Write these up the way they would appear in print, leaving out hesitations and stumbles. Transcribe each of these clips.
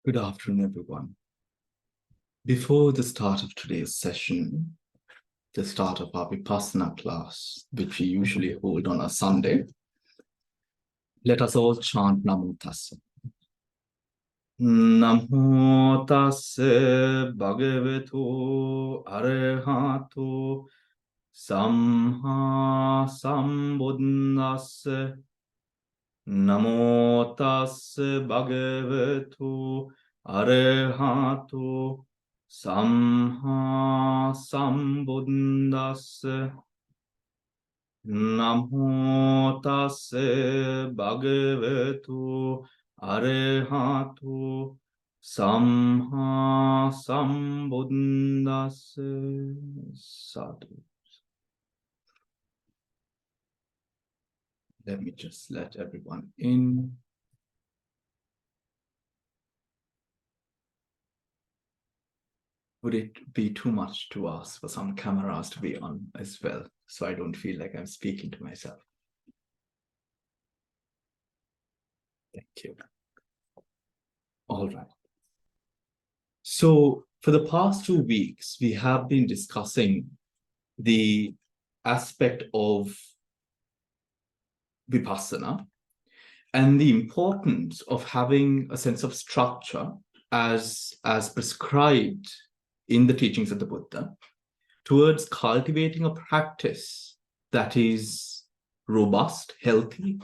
Good afternoon, everyone. Before the start of today's session, the start of our Vipassanā class, which we usually hold on a Sunday, let us all chant Namo Tassa. Namo Tassa Bhagavato Arahato Samma Sambuddhassa. Namo Tassa Bhagavato Arahato Samma Sambuddhassa. Namo Tassa Bhagavato Arahato Samma Sambuddhassa. Sadhu. Let me just let everyone in. Would it be too much to ask for some cameras to be on as well, so I don't feel like I'm speaking to myself? Thank you. All right. So for the past 2 weeks, we have been discussing the aspect of Vipassanā and the importance of having a sense of structure as prescribed in the teachings of the Buddha towards cultivating a practice that is robust, healthy,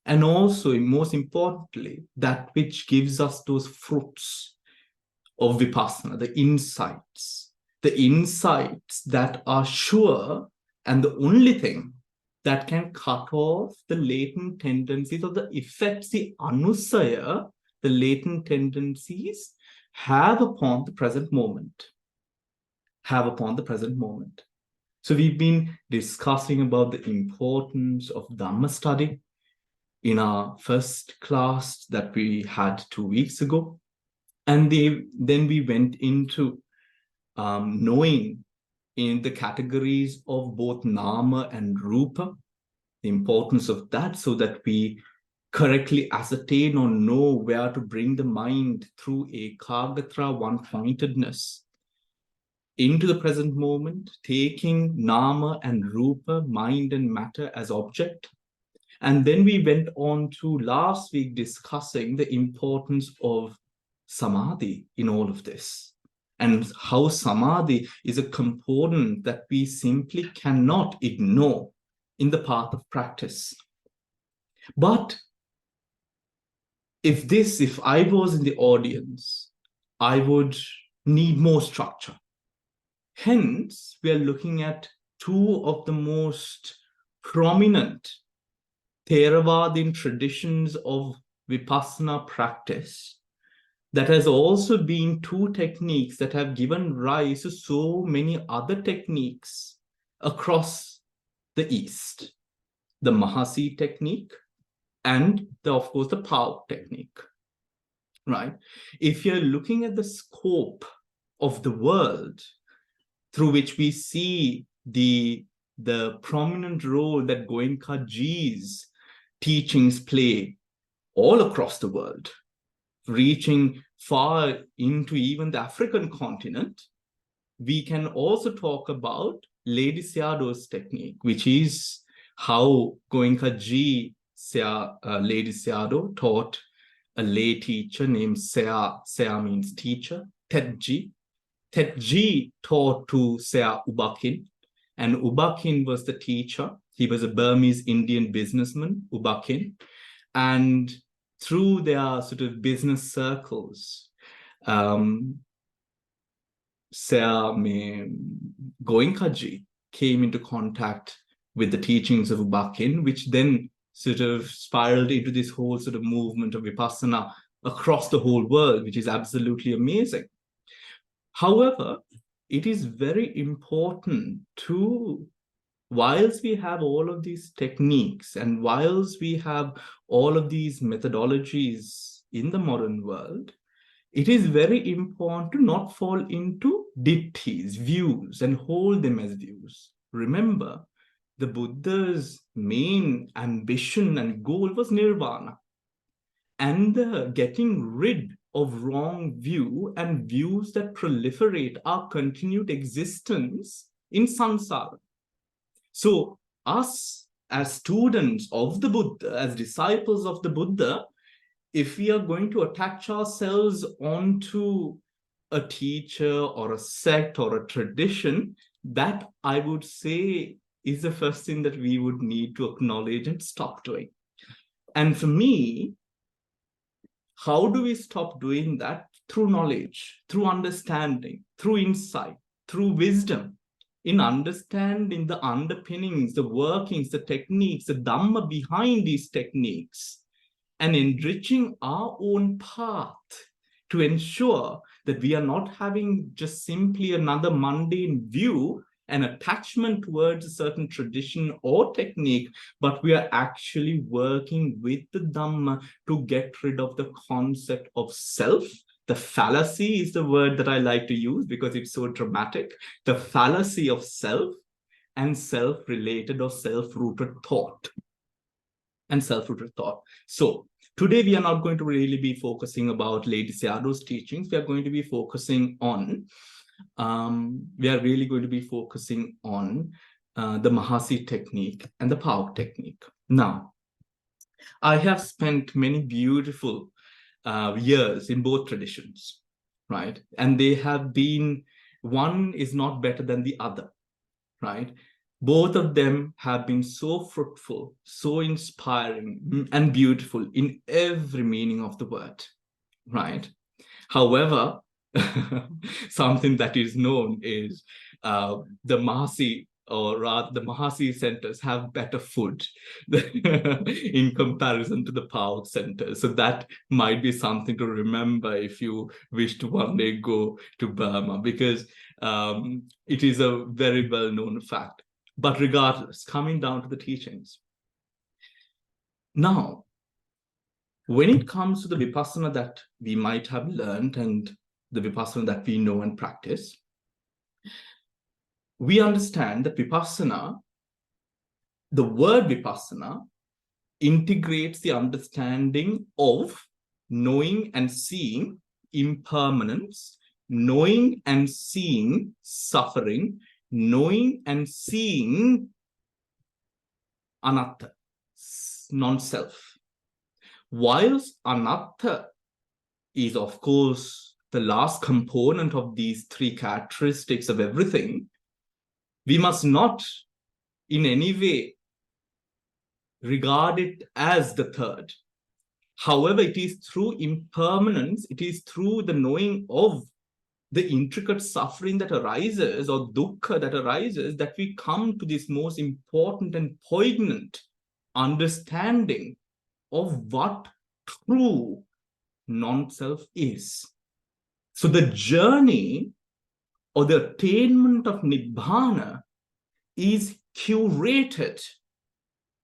and also, most importantly, that which gives us those fruits of Vipassana, the insights that are sure and the only thing that can cut off the latent tendencies or the effects the anusaya, the latent tendencies, have upon the present moment. So we've been discussing about the importance of Dhamma study in our first class that we had 2 weeks ago. And then we went into knowing in the categories of both nama and rupa, the importance of that, so that we correctly ascertain or know where to bring the mind through ekaggatra, one-pointedness, into the present moment, taking nama and rupa, mind and matter, as object. And then we went on to last week discussing the importance of samadhi in all of this, and how samadhi is a component that we simply cannot ignore in the path of practice. But if I was in the audience, I would need more structure. Hence, we are looking at two of the most prominent Theravadin traditions of Vipassana practice, that has also been two techniques that have given rise to so many other techniques across the East. The Mahasi technique and, of course, the Pa-Auk technique, right? If you're looking at the scope of the world through which we see the prominent role that Goenkaji's teachings play all across the world, reaching far into even the African continent, we can also talk about Lady Seado's technique, which is how Goenkaji, Lady Seado, taught a lay teacher named Sea. Sea means teacher, Tetji. Tetji taught to Sea Ubakin, and Ubakin was the teacher. He was a Burmese Indian businessman, Ubakin, and through their sort of business circles, Goenkaji came into contact with the teachings of Ubakin, which then sort of spiraled into this whole sort of movement of Vipassana across the whole world, which is absolutely amazing. However, it is very important to, whilst we have all of these techniques and whilst we have all of these methodologies in the modern world, it is very important to not fall into ditthis, views, and hold them as views. Remember, the Buddha's main ambition and goal was nirvana. And the getting rid of wrong view and views that proliferate our continued existence in samsara. So us as students of the Buddha, as disciples of the Buddha, if we are going to attach ourselves onto a teacher or a sect or a tradition, that I would say is the first thing that we would need to acknowledge and stop doing. And for me, how do we stop doing that? Through knowledge, through understanding, through insight, through wisdom, in understanding the underpinnings, the workings, the techniques, the Dhamma behind these techniques, and enriching our own path to ensure that we are not having just simply another mundane view and attachment towards a certain tradition or technique, but we are actually working with the Dhamma to get rid of the concept of self. The fallacy is the word that I like to use because it's so dramatic. The fallacy of self and self-related or self-rooted thought. So today we are not going to really be focusing about Lady Sayadaw's teachings. We are going to be focusing on the Mahasi technique and the Pa-Auk technique. Now, I have spent many beautiful years in both traditions, right? And they have been, one is not better than the other, right? Both of them have been so fruitful, so inspiring and beautiful in every meaning of the word, right? However, something that is known is the Mahasi, or rather the Mahasi centers have better food in comparison to the Pa-Auk centers. So that might be something to remember if you wish to one day go to Burma, because it is a very well-known fact. But regardless, coming down to the teachings. Now, when it comes to the Vipassana that we might have learned and the Vipassana that we know and practice, we understand that Vipassana, the word Vipassana, integrates the understanding of knowing and seeing impermanence, knowing and seeing suffering, knowing and seeing anatta, non-self. Whilst anatta is, of course, the last component of these three characteristics of everything, we must not in any way regard it as the third. However, it is through impermanence, it is through the knowing of the intricate suffering that arises, or dukkha that arises, that we come to this most important and poignant understanding of what true non-self is. So the journey or the attainment of Nibbana is curated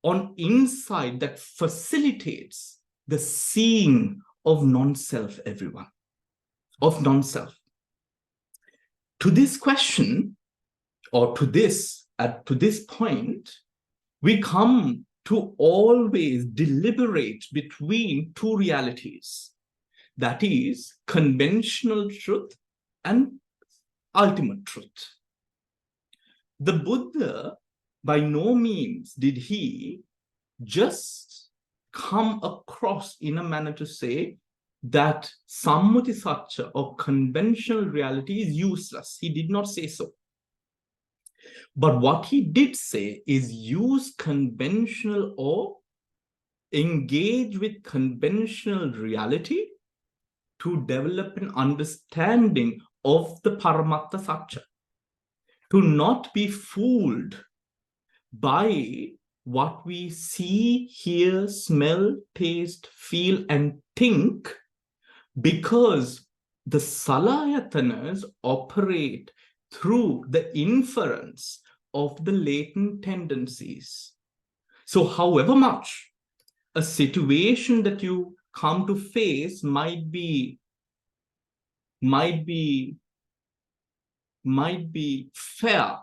on insight that facilitates the seeing of non-self, everyone, of non-self. To this question, or to this point, we come to always deliberate between two realities. That is conventional truth and ultimate truth. The Buddha, by no means did he just come across in a manner to say that sammati satcha or conventional reality is useless. He did not say so. But what he did say is use conventional or engage with conventional reality to develop an understanding of the Paramatta Satcha. To not be fooled by what we see, hear, smell, taste, feel, and think, because the Salayatanas operate through the inference of the latent tendencies. So however much a situation that you come to face might be fair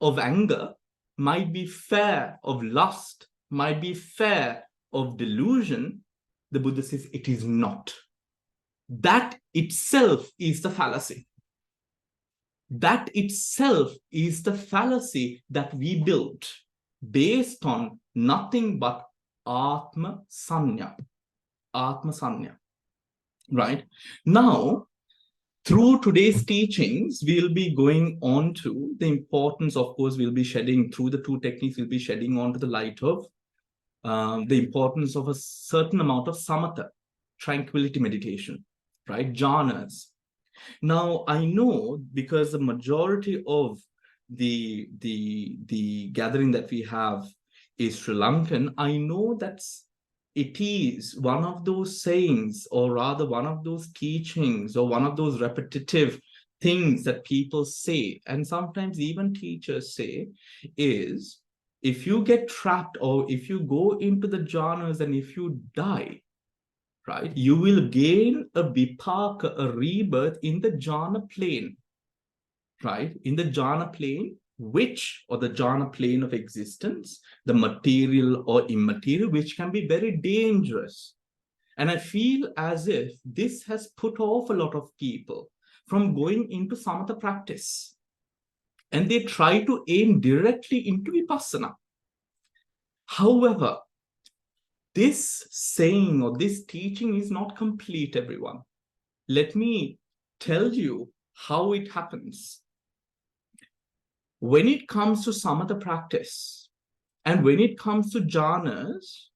of anger, might be fair of lust, might be fair of delusion, the Buddha says it is not. that itself is the fallacy. That itself is the fallacy that we built based on nothing but Atma Sanya. Atma Sanya. Right? Now, through today's teachings, we'll be going on to the importance, of course, we'll be shedding through the two techniques, we'll be shedding onto the light of the importance of a certain amount of samatha, tranquility meditation, right? Jhanas. Now, I know because the majority of the gathering that we have is Sri Lankan, I know that it is one of those sayings, or rather one of those teachings, or one of those repetitive things that people say, and sometimes even teachers say, is if you get trapped or if you go into the jhanas and if you die, right, you will gain a vipaka, a rebirth in the jhana plane, right? In the jhana plane, or the jhana plane of existence, the material or immaterial, which can be very dangerous. And I feel as if this has put off a lot of people from going into samatha practice. And they try to aim directly into Vipassana. However, this saying or this teaching is not complete, everyone. Let me tell you how it happens. When it comes to samatha practice and when it comes to jhanas,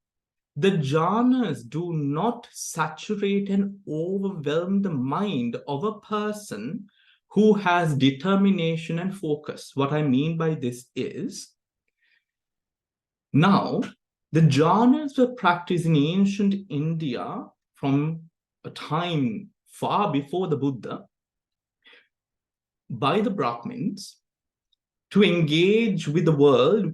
the jhanas do not saturate and overwhelm the mind of a person who has determination and focus. What I mean by this is, now, the jhanas were practiced in ancient India from a time far before the Buddha by the Brahmins to engage with the world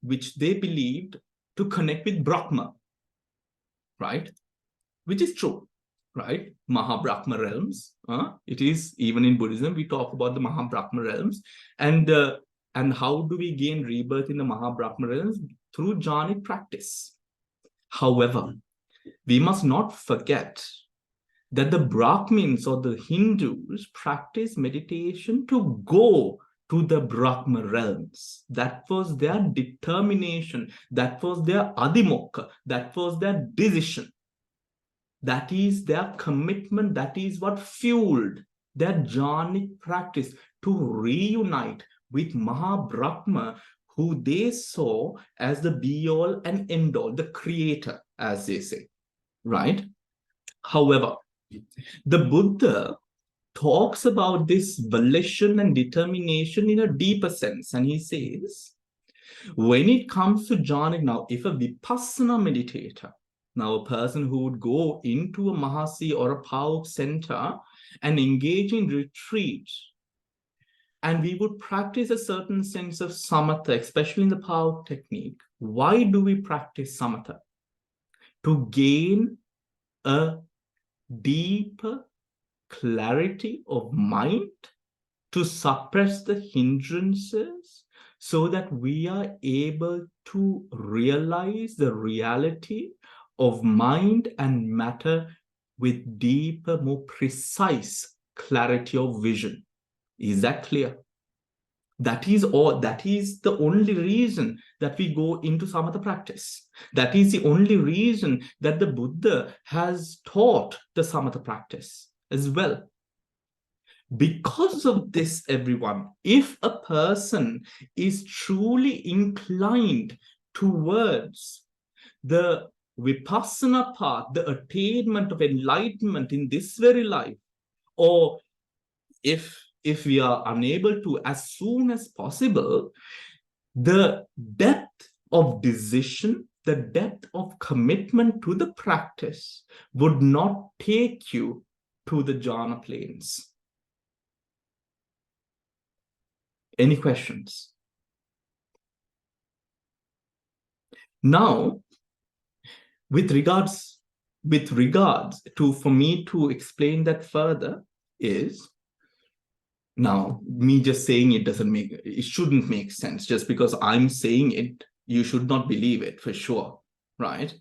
which they believed to connect with Brahma, right? Which is true, right? Maha-Brahma realms. It is, even in Buddhism, we talk about the Maha-Brahma realms. And how do we gain rebirth in the Maha-Brahma realms? Through jhanic practice. However, we must not forget that the Brahmins or the Hindus practice meditation to go to the Brahma realms. That was their determination. That was their adhimokha. That was their decision. That is their commitment. That is what fueled their jhanic practice to reunite with Maha-Brahma, who they saw as the be-all and end-all, the creator, as they say, right? However, the Buddha talks about this volition and determination in a deeper sense. And he says, when it comes to jhana, now, if a Vipassana meditator, now a person who would go into a Mahasi or a Pa-Auk center and engage in retreat, and we would practice a certain sense of samatha, especially in the Pa-Auk technique. Why do we practice samatha? To gain a deeper clarity of mind, to suppress the hindrances, so that we are able to realize the reality of mind and matter with deeper, more precise clarity of vision. Is that clear? That is all. That is the only reason that we go into samatha practice. That is the only reason that the Buddha has taught the samatha practice as well. Because of this, everyone, if a person is truly inclined towards the Vipassana path, the attainment of enlightenment in this very life, or if we are unable to, as soon as possible, the depth of decision, the depth of commitment to the practice would not take you to the jhana planes. Any questions? Now, with regards to, for me to explain that further, is, now, me just saying it shouldn't make sense. Just because I'm saying it, you should not believe it for sure, right?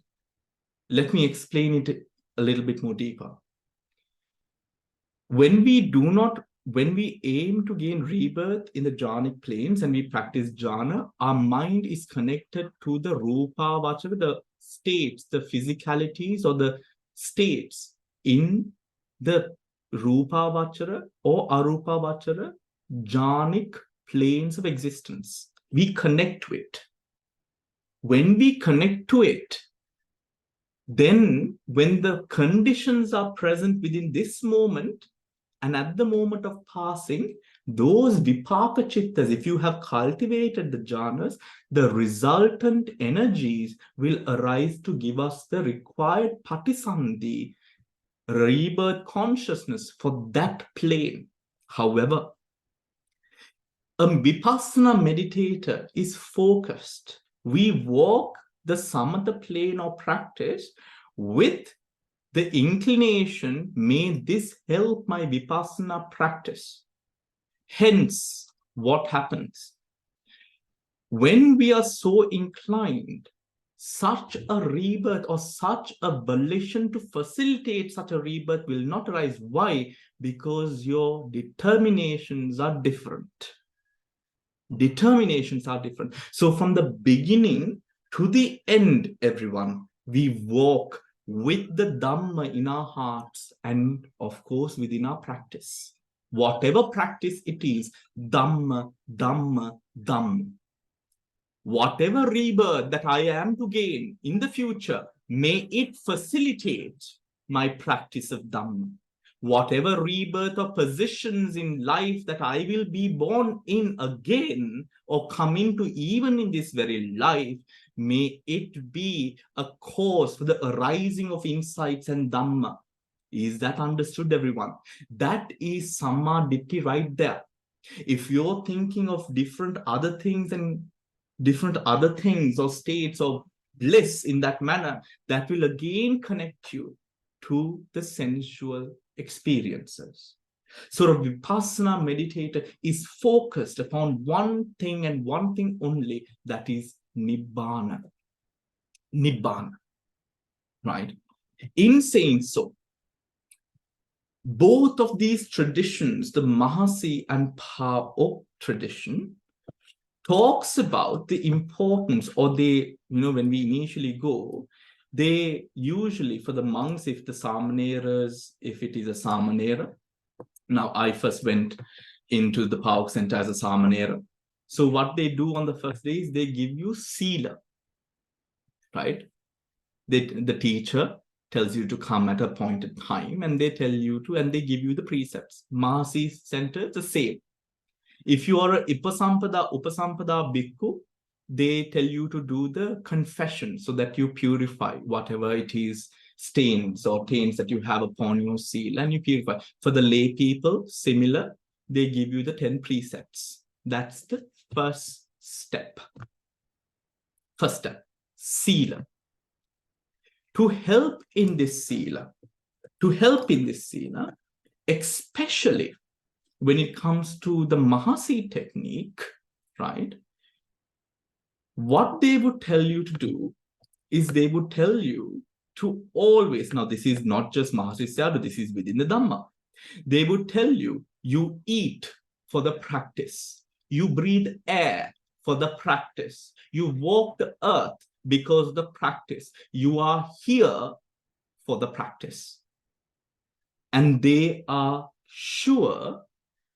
Let me explain it a little bit more deeper. When we aim to gain rebirth in the jhanic planes and we practice jhana, our mind is connected to the rupa vachara, the states, the physicalities or the states in the rupa vachara or arupa vachara jhanic planes of existence. We connect to it. When we connect to it, then when the conditions are present within this moment, and at the moment of passing, those vipaka chittas, if you have cultivated the jhanas, the resultant energies will arise to give us the required patisandhi, rebirth consciousness for that plane. However, a Vipassana meditator is focused. We walk the samatha plane of practice with the inclination, may this help my Vipassana practice. Hence, what happens? When we are so inclined, such a rebirth or such a volition to facilitate such a rebirth will not arise. Why? Because your determinations are different. Determinations are different. So from the beginning to the end, everyone, we walk with the Dhamma in our hearts and, of course, within our practice. Whatever practice it is, Dhamma, Dhamma, Dhamma. Whatever rebirth that I am to gain in the future, may it facilitate my practice of Dhamma. Whatever rebirth or positions in life that I will be born in again or come into even in this very life, may it be a cause for the arising of insights and Dhamma. Is that understood, everyone? That is Samma Ditthi right there. If you're thinking of different other things or states of bliss in that manner, that will again connect you to the sensual experiences. So a Vipassana meditator is focused upon one thing and one thing only, that is Nibbana. Nibbana, right? In saying so, both of these traditions, the Mahasi and Pa-Auk tradition, talks about the importance, or they, when we initially go, they usually, for the monks, if it is a Samanera, now I first went into the Pa-Auk center as a Samanera. So what they do on the first day is they give you sila, right? The teacher tells you to come at a appointed time and they tell you to, and they give you the precepts. Mahasi center, the same. If you are a Upasampada bhikkhu, they tell you to do the confession so that you purify whatever it is, stains or taints that you have upon your seal, and you purify. For the lay people, similar, they give you the 10 precepts. That's the first step. First step, sila. To help in this sila, especially when it comes to the Mahasi technique, right? What they would tell you to do is they would tell you to always, now this is not just Mahasi Sayadaw, this is within the Dhamma. They would tell you, you eat for the practice. You breathe air for the practice. You walk the earth because of the practice. You are here for the practice. And they are sure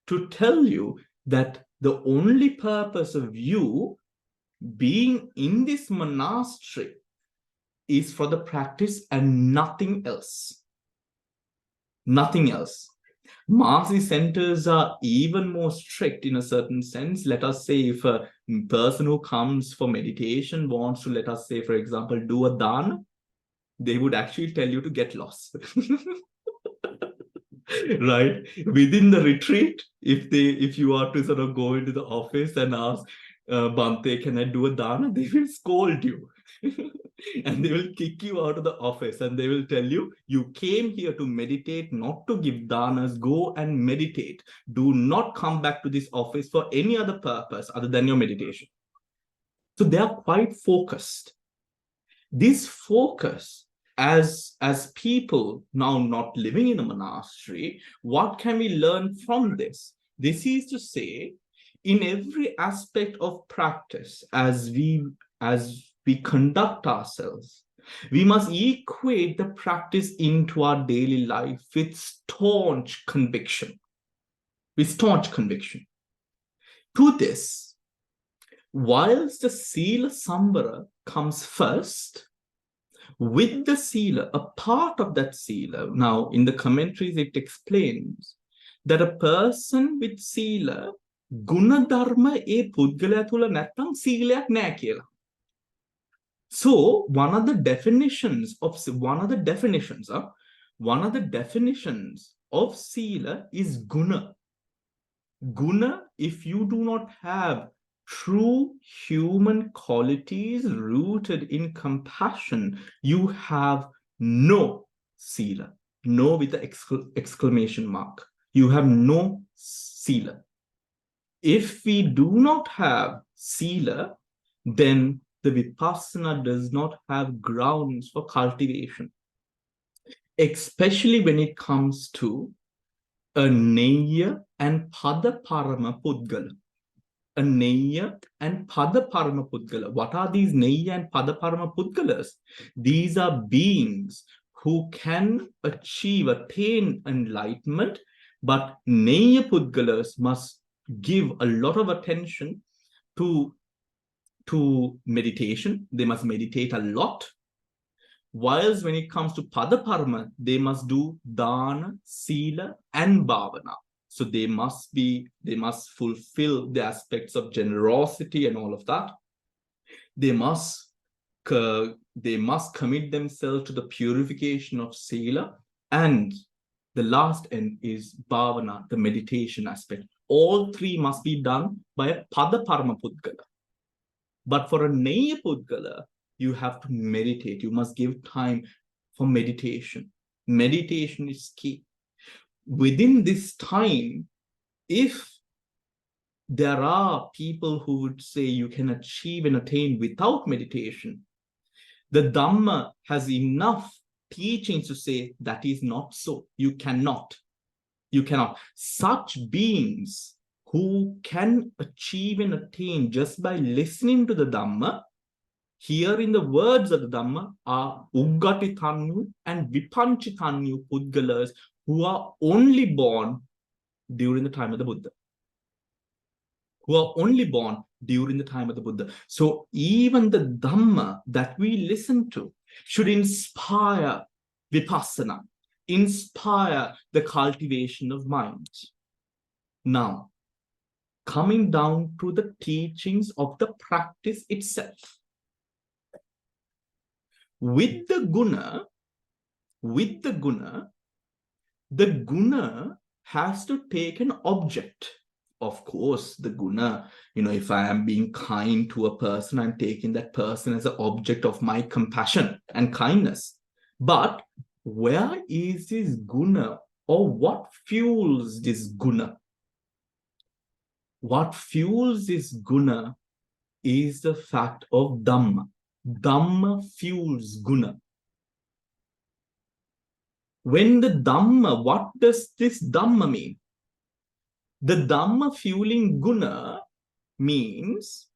to tell you that the only purpose of you being in this monastery is for the practice and nothing else. Nothing else. Mahasi centers are even more strict in a certain sense. Let us say if a person who comes for meditation wants to, let us say, for example, do a dana, they would actually tell you to get lost. Right? Within the retreat, if you are to sort of go into the office and ask, Bhante, can I do a dana? They will scold you. And they will kick you out of the office and they will tell you, you came here to meditate, not to give danas. Go and meditate. Do not come back to this office for any other purpose other than your meditation. So they are quite focused. This focus as people now not living in a monastery, what can we learn from this? This is to say, in every aspect of practice, as we conduct ourselves, we must equate the practice into our daily life with staunch conviction. With staunch conviction. To this, whilst the Sila Sambara comes first, with the Sila, a part of that Sila, now in the commentaries it explains that a person with Sila, Guna Dharma e Pudgala Thula Nattang Silayak naha kiyala. So one of the definitions of Sila is Guna. Guna, if you do not have true human qualities rooted in compassion, you have no Sila. No with the exclamation mark. You have no Sila. If we do not have Sila, then the Vipassana does not have grounds for cultivation. Especially when it comes to a Neya and Pada Parama Pudgala. A Neya and Pada Parama Pudgala. What are these Neya and Pada Parama Pudgalas? These are beings who can attain enlightenment, but Neya Pudgalas must give a lot of attention to meditation. They must meditate a lot. Whilst when it comes to Padaparma, they must do Dana, Sila, and Bhavana. So they must fulfill the aspects of generosity and all of that. They must commit themselves to the purification of Sila, and the last end is Bhavana, the meditation aspect. All three must be done by a Padaparma Pudgala. But for a Neya Pudgala, you have to meditate. You must give time for meditation. Meditation is key. Within this time, if there are people who would say you can achieve and attain without meditation, the Dhamma has enough teachings to say that is not so. You cannot. You cannot. Such beings who can achieve and attain just by listening to the Dhamma, hearing the words of the Dhamma, are Uggatitanyu and Vipanchitanyu Pudgalas who are only born during the time of the Buddha. So even the Dhamma that we listen to should inspire Vipassana, inspire the cultivation of mind. Now, coming down to the teachings of the practice itself. With the guna, the guna has to take an object. Of course, the guna, if I am being kind to a person, I'm taking that person as an object of my compassion and kindness. But where is this guna, or what fuels this guna? What fuels this guna is the fact of Dhamma. Dhamma fuels guna. When the Dhamma, what does this Dhamma mean? The Dhamma fueling guna means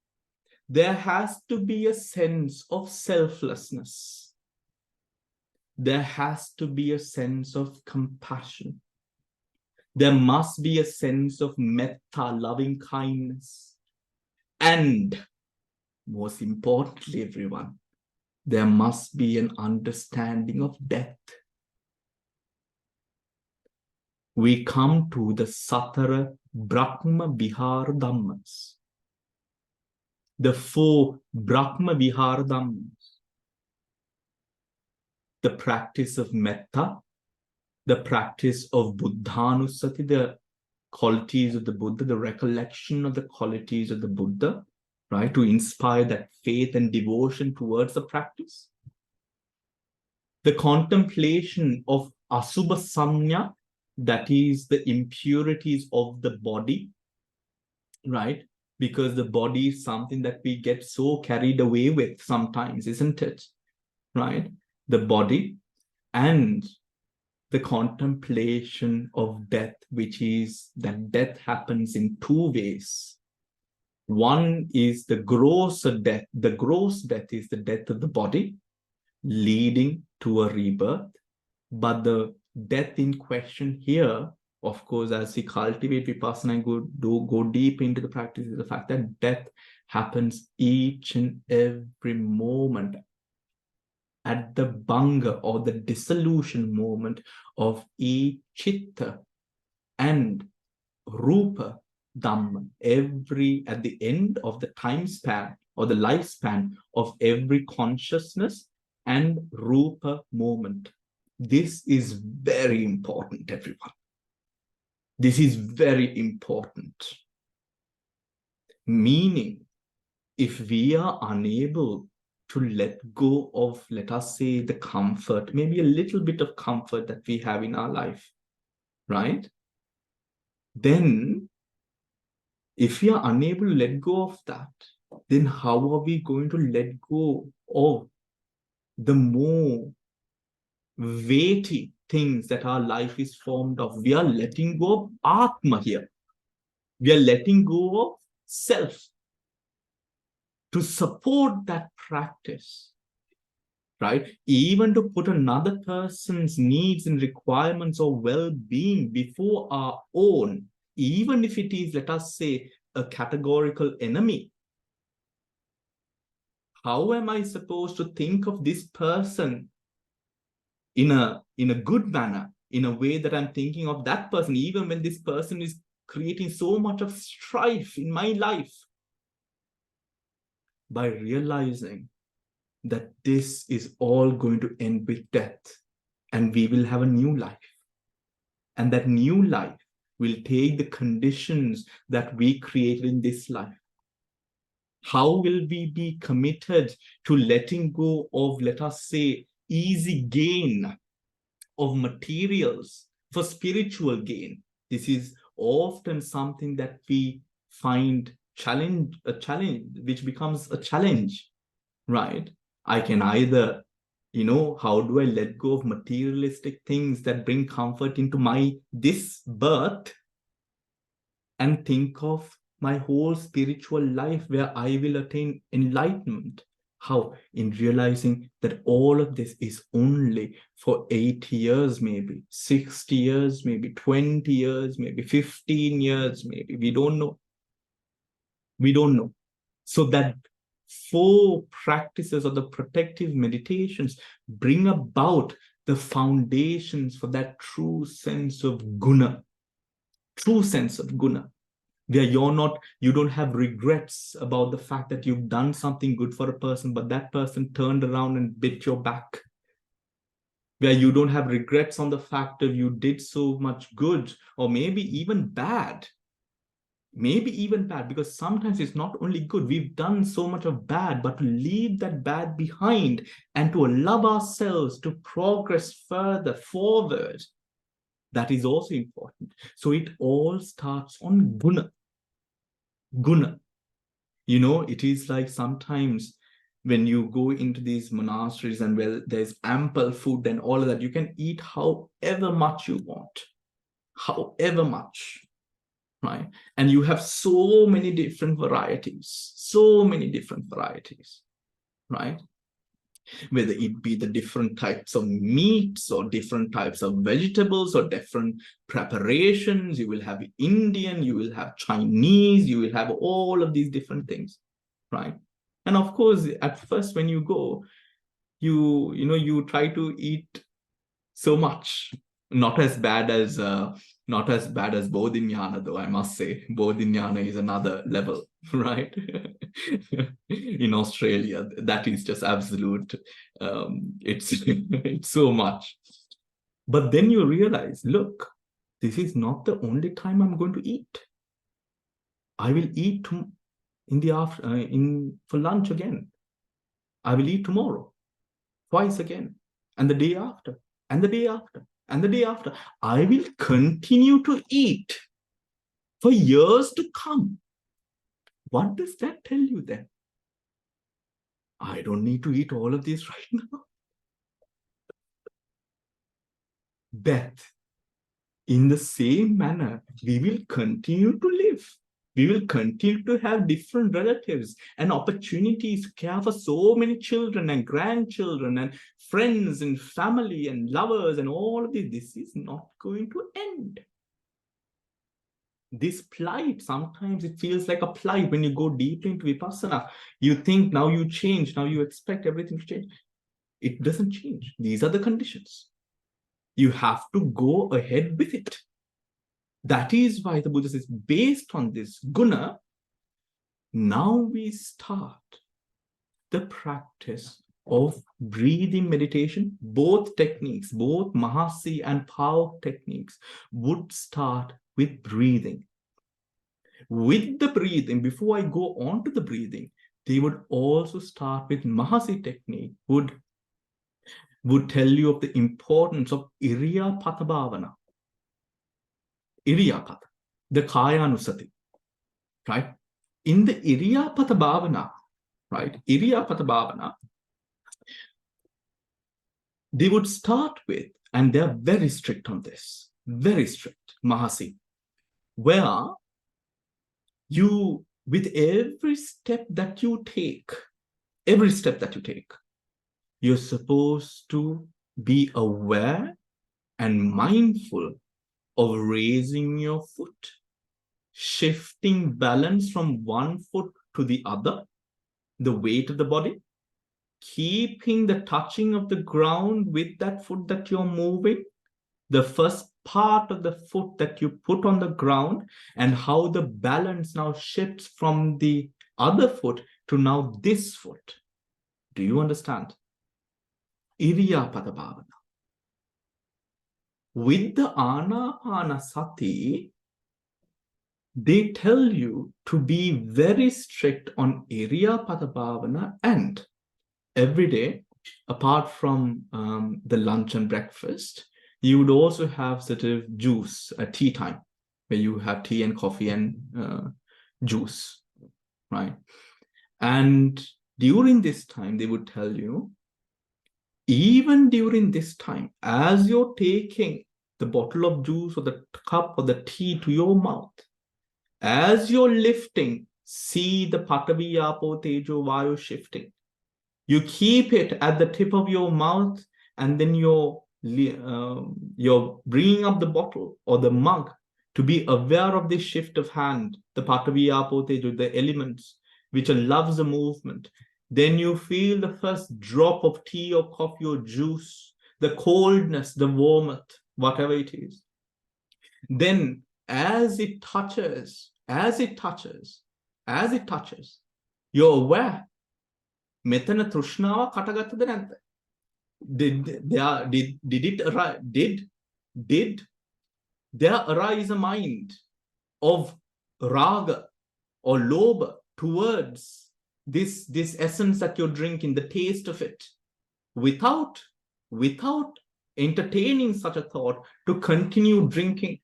there has to be a sense of selflessness. There has to be a sense of compassion. There must be a sense of metta, loving kindness. And most importantly, everyone, there must be an understanding of death. We come to the Satara Brahma Vihara Dhammas. The 4 Brahma Vihara Dhammas. The practice of metta, the practice of Buddhanusati, the qualities of the Buddha, the recollection of the qualities of the Buddha, right, to inspire that faith and devotion towards the practice. The contemplation of Asubha Samnya, that is the impurities of the body, right? Because the body is something that we get so carried away with sometimes, isn't it? Right? the body, and the contemplation of death, which is that death happens in two ways. One is the gross death. The gross death is the death of the body, leading to a rebirth. But the death in question here, of course, as we cultivate Vipassana and go deep into the practice, is the fact that death happens each and every moment, at the bhanga or the dissolution moment of each chitta and rupa dhamma, at the end of the time span or the lifespan of every consciousness and rupa moment. This is very important, everyone. This is very important. Meaning, if we are unable to let go of, let us say, the comfort, maybe a little bit of comfort that we have in our life, right? Then, if we are unable to let go of that, then how are we going to let go of the more weighty things that our life is formed of? We are letting go of Atma here. We are letting go of self to support that practice, right? Even to put another person's needs and requirements or well-being before our own, even if it is, let us say, a categorical enemy. How am I supposed to think of this person in a good manner, in a way that I'm thinking of that person, even when this person is creating so much of strife in my life? By realizing that this is all going to end with death, and we will have a new life. And that new life will take the conditions that we created in this life. How will we be committed to letting go of, let us say, easy gain of materials for spiritual gain? This is often something that we find a challenge, which becomes a challenge, right? I can either, how do I let go of materialistic things that bring comfort into this birth and think of my whole spiritual life where I will attain enlightenment? How? In realizing that all of this is only for 8 years, maybe 60 years, maybe 20 years, maybe 15 years, maybe. We don't know. We don't know. So that 4 practices of the protective meditations bring about the foundations for that true sense of guna, where you don't have regrets about the fact that you've done something good for a person, but that person turned around and bit your back. Where you don't have regrets on the fact that you did so much good, or maybe even bad, because sometimes it's not only good. We've done so much of bad, but to leave that bad behind and to allow ourselves to progress further forward, that is also important. So it all starts on guna. It is like sometimes when you go into these monasteries and where there's ample food and all of that, you can eat however much you want, right? And you have so many different varieties, right? Whether it be the different types of meats or different types of vegetables or different preparations. You will have Indian, you will have Chinese, you will have all of these different things, right? And of course, at first when you go, you try to eat so much. Not as bad as Bodhinyana, though, I must say. Bodhinyana is another level, right? In Australia, that is just absolute. It's so much. But then you realize, look, this is not the only time I'm going to eat. I will eat in the for lunch again. I will eat tomorrow, twice again, and the day after, and the day after, and the day after. I will continue to eat for years to come. What does that tell you then? I don't need to eat all of this right now. death. In the same manner, we will continue to live. We will continue to have different relatives and opportunities to care for so many children and grandchildren and friends and family and lovers and all of this. This is not going to end. This plight, sometimes it feels like a plight when you go deep into Vipassanā. You think now you change, now you expect everything to change. It doesn't change. These are the conditions. You have to go ahead with it. That is why the Buddha says, based on this guna, now we start the practice of breathing meditation. Both techniques, both Mahasi and Pa-Auk techniques, would start with breathing. With the breathing, before I go on to the breathing, they would also start with Mahasi technique, would tell you of the importance of Iriyapata Bhavana. Iriyapata, the Kayanusati, right? In the Iriyapata Bhavana, right? Iriyapata Bhavana, they would start with, and they're very strict on this, very strict, Mahasi, where you, with every step that you take, you're supposed to be aware and mindful of raising your foot, shifting balance from one foot to the other, the weight of the body, keeping the touching of the ground with that foot that you're moving, the first part of the foot that you put on the ground, and how the balance now shifts from the other foot to now this foot. Do you understand? Iriyapada Bhavana. With the Anapanasati, they tell you to be very strict on Iriyapada Bhavana, and every day, apart from the lunch and breakfast, you would also have sort of juice at tea time, where you have tea and coffee and juice, right? And during this time, they would tell you, even during this time, as you're taking the bottle of juice or the cup or the tea to your mouth, as you're lifting, see the Patavi, Apo, Tejo, Vayu shifting. You keep it at the tip of your mouth, and then you're bringing up the bottle or the mug to be aware of this shift of hand, the Patavi, Apo, Tejo, the elements, which loves the movement. Then you feel the first drop of tea or coffee or juice, the coldness, the warmth, whatever it is. Then as it touches, you're aware. Metana Trushnava Katagatada Nantha. Did there arise a mind of raga or lobha towards this essence that you're drinking, the taste of it, without entertaining such a thought, to continue drinking,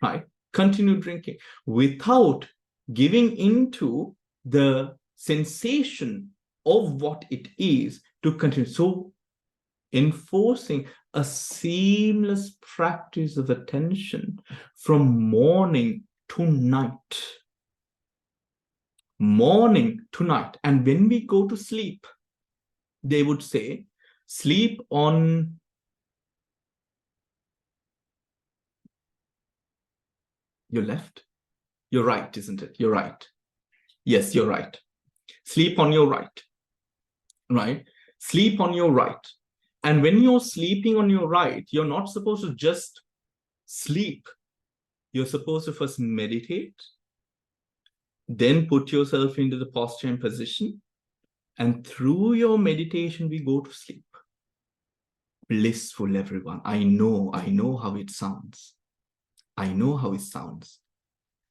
right? Continue drinking without giving into the sensation of what it is to continue. So enforcing a seamless practice of attention from morning to night. Morning to night. And when we go to sleep, they would say, sleep on your left, your right, isn't it? You're right. Yes, you're right. Sleep on your right, right? Sleep on your right. And when you're sleeping on your right, you're not supposed to just sleep. You're supposed to first meditate, then put yourself into the posture and position. And through your meditation, we go to sleep. Blissful, everyone. I know how it sounds. I know how it sounds.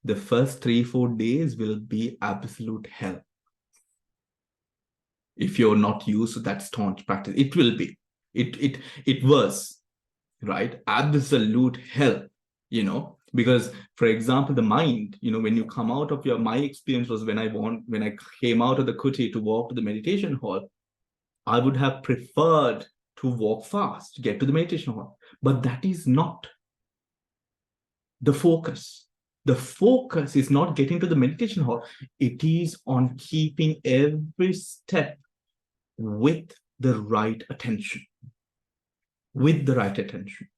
The first 3-4 days will be absolute hell. If you're not used to that staunch practice, it will be. It was, right? Absolute hell, because, for example, the mind, when you come out of my experience was when I came out of the kuti to walk to the meditation hall, I would have preferred to walk fast, get to the meditation hall. But that is not the focus. The focus is not getting to the meditation hall. It is on keeping every step with the right attention. With the right attention.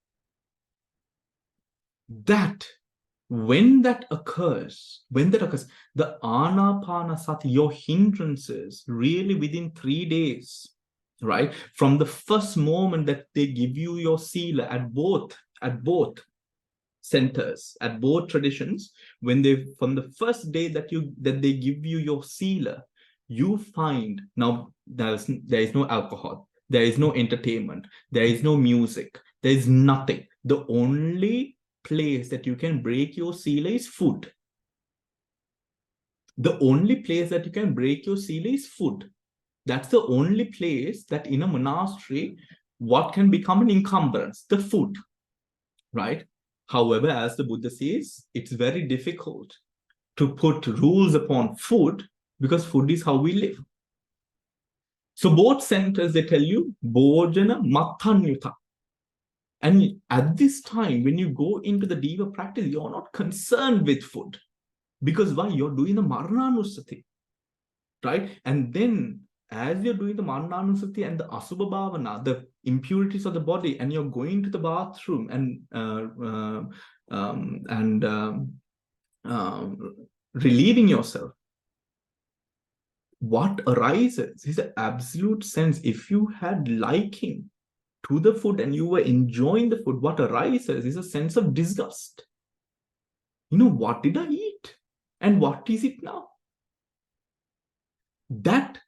That, when that occurs, the anapanasati, your hindrances, really within 3 days, right? From the first moment that they give you your sila at both centers, at both traditions, from the first day that they give you your sila, you find now there is no alcohol, there is no entertainment, there is no music, there is nothing. The only place that you can break your sila is food. The only place that you can break your sila is food. That's the only place that in a monastery, what can become an encumbrance? The food, right? However, as the Buddha says, it's very difficult to put rules upon food because food is how we live. So both centers, they tell you, bhojana mathanyuta. And at this time, when you go into the deeper practice, you're not concerned with food. Because why? You're doing the marananusati, right? And then as you're doing the marananusati and the asubha bhavana, the impurities of the body, and you're going to the bathroom and relieving yourself, what arises is an absolute sense. If you had liking to the food and you were enjoying the food, what arises is a sense of disgust. What did I eat? And what is it now? That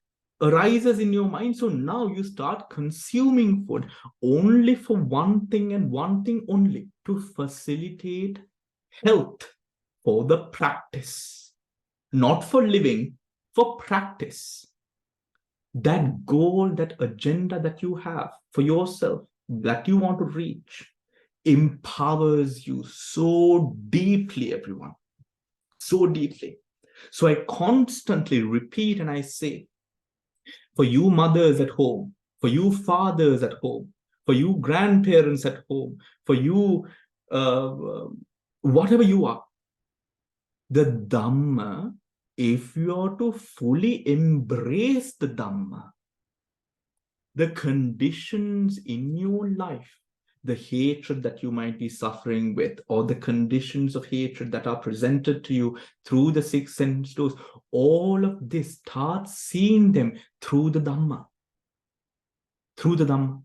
arises in your mind. So now you start consuming food only for one thing and one thing only, to facilitate health for the practice, not for living, for practice. That goal, that agenda that you have for yourself, that you want to reach, empowers you so deeply, everyone, so deeply. So I constantly repeat and I say, for you mothers at home, for you fathers at home, for you grandparents at home, for you, whatever you are, the Dhamma, if you are to fully embrace the Dhamma, the conditions in your life, the hatred that you might be suffering with, or the conditions of hatred that are presented to you through the 6 sense doors, all of this, start seeing them through the Dhamma. Through the Dhamma.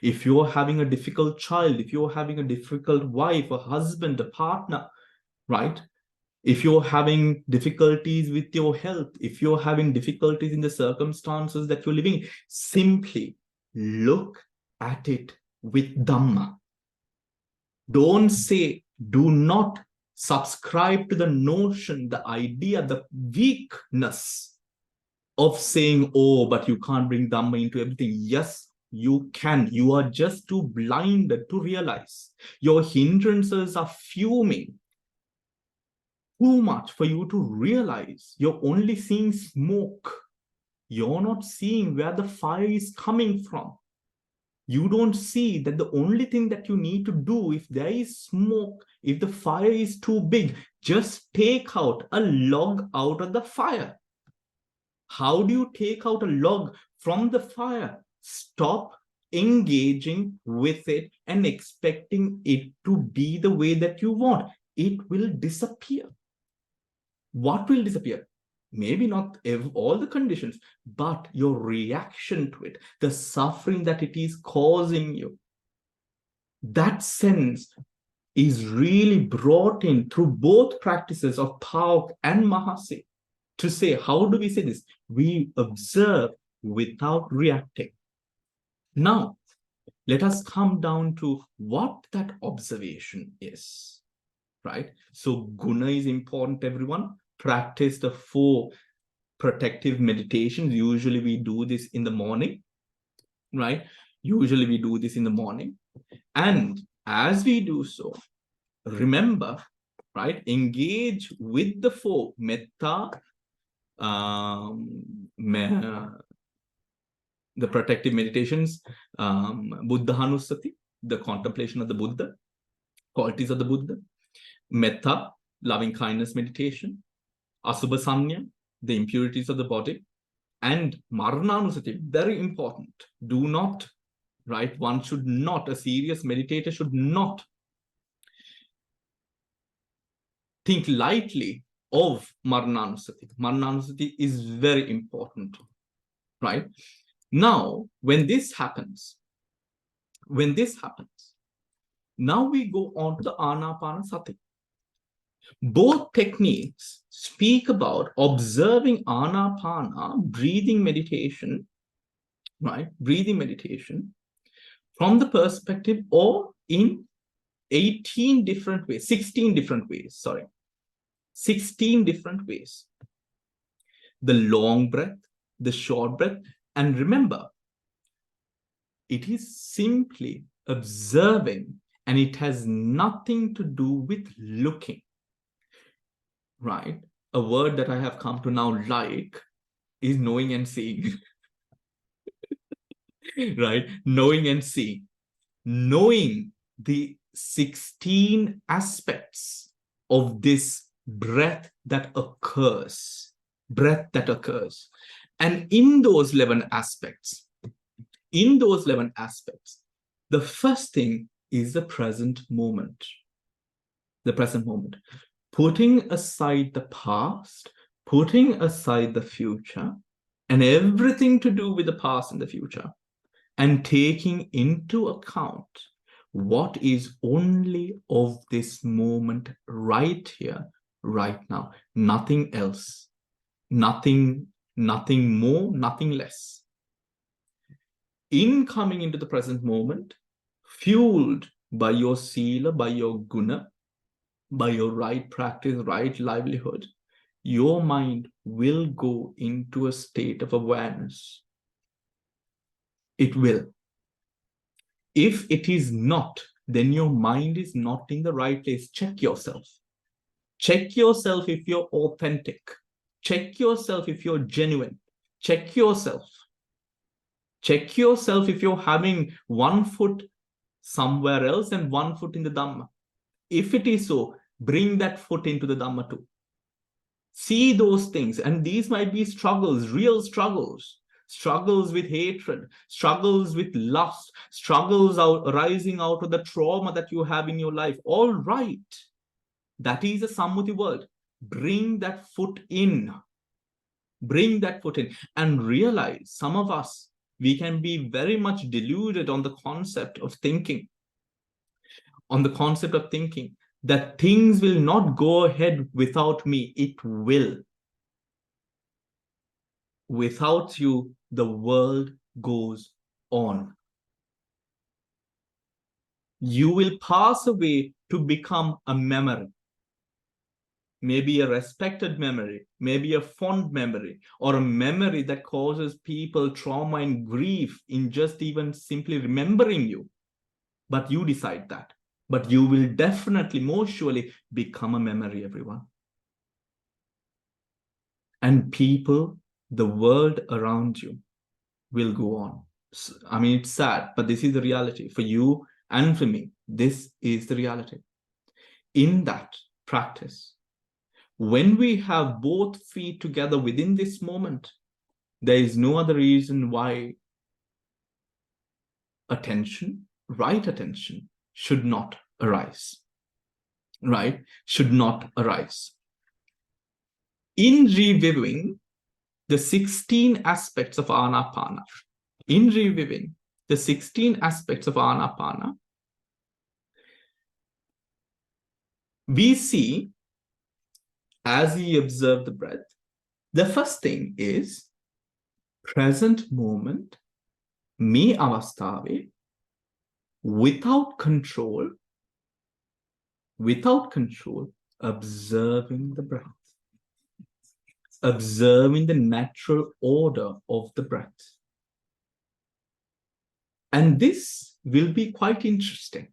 If you're having a difficult child, if you're having a difficult wife, a husband, a partner, right? If you're having difficulties with your health, if you're having difficulties in the circumstances that you're living, simply look at it with Dhamma. Don't say, do not subscribe to the notion, the idea, the weakness of saying, oh, but you can't bring Dhamma into everything. Yes, you can. You are just too blinded to realize. Your hindrances are fuming too much for you to realize. You're only seeing smoke. You're not seeing where the fire is coming from. You don't see that the only thing that you need to do, if there is smoke, if the fire is too big, just take out a log out of the fire. How do you take out a log from the fire? Stop engaging with it and expecting it to be the way that you want. It will disappear. What will disappear? Maybe not all the conditions, but your reaction to it, the suffering that it is causing you. That sense is really brought in through both practices of Pa-Auk and Mahasi. To say, how do we say this? We observe without reacting. Now, let us come down to what that observation is, right? So guna is important, everyone. Practice the 4 protective meditations. Usually we do this in the morning, right? Usually we do this in the morning. And as we do so, remember, right? Engage with the 4, metta, the the protective meditations, Buddha Hanusati, the contemplation of the Buddha, qualities of the Buddha, Metta, loving kindness meditation, Asubha Sanya, the impurities of the body, and Marananusati, very important. Do not, right? One should not, a serious meditator should not think lightly of Marananusati. Marananusati is very important, right? Now, when this happens, now we go on to the Anapanasati. Both techniques speak about observing Anapana, breathing meditation, right? Breathing meditation from the perspective or in 18 different ways, 16 different ways, sorry. 16 different ways. The long breath, the short breath, and remember, it is simply observing and it has nothing to do with looking, right? A word that I have come to now like is knowing and seeing, right? Knowing and seeing. Knowing the 16 aspects of this breath that occurs. And in those 11 aspects, the first thing is the present moment. The present moment. Putting aside the past, putting aside the future, and everything to do with the past and the future, and taking into account what is only of this moment right here, right now. Nothing else. Nothing more, nothing less. In coming into the present moment, fueled by your sila, by your guna, by your right practice, right livelihood, your mind will go into a state of awareness. It will. If it is not, then your mind is not in the right place. Check yourself. Check yourself if you're authentic. Check yourself if you're genuine. Check yourself. Check yourself if you're having one foot somewhere else and one foot in the Dhamma. If it is so, bring that foot into the Dhamma too. See those things, and these might be struggles, real struggles. Struggles with hatred, struggles with lust, struggles arising out of the trauma that you have in your life. All right. That is a Sammuti word. Bring that foot in. Bring that foot in and realize, some of us, we can be very much deluded on the concept of thinking. That things will not go ahead without me. It will. Without you, the world goes on. You will pass away to become a memory. Maybe a respected memory, maybe a fond memory, or a memory that causes people trauma and grief in just even simply remembering you. But you decide that. But you will definitely, most surely, become a memory, everyone. And people, the world around you will go on. I mean, it's sad, but this is the reality for you and for me. This is the reality. In that practice, when we have both feet together within this moment, there is no other reason why attention, right attention, should not arise. Right? Should not arise. In reviewing the 16 aspects of Anapana, we see, as we observe the breath, the first thing is present moment, me avasthave, without control, observing the breath. Observing the natural order of the breath. And this will be quite interesting,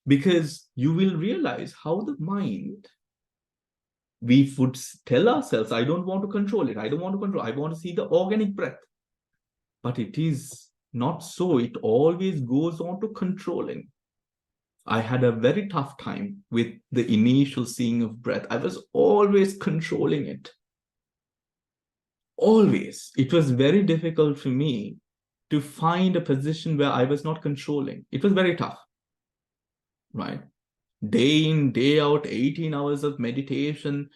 because you will realize how the mind, we would tell ourselves, I don't want to control it. I want to see the organic breath. But it is not so. It always goes on to controlling. I had a very tough time with the initial seeing of breath. I was always controlling it. Always. It was very difficult for me to find a position where I was not controlling. It was very tough, right? Day in, day out, 18 hours of meditation,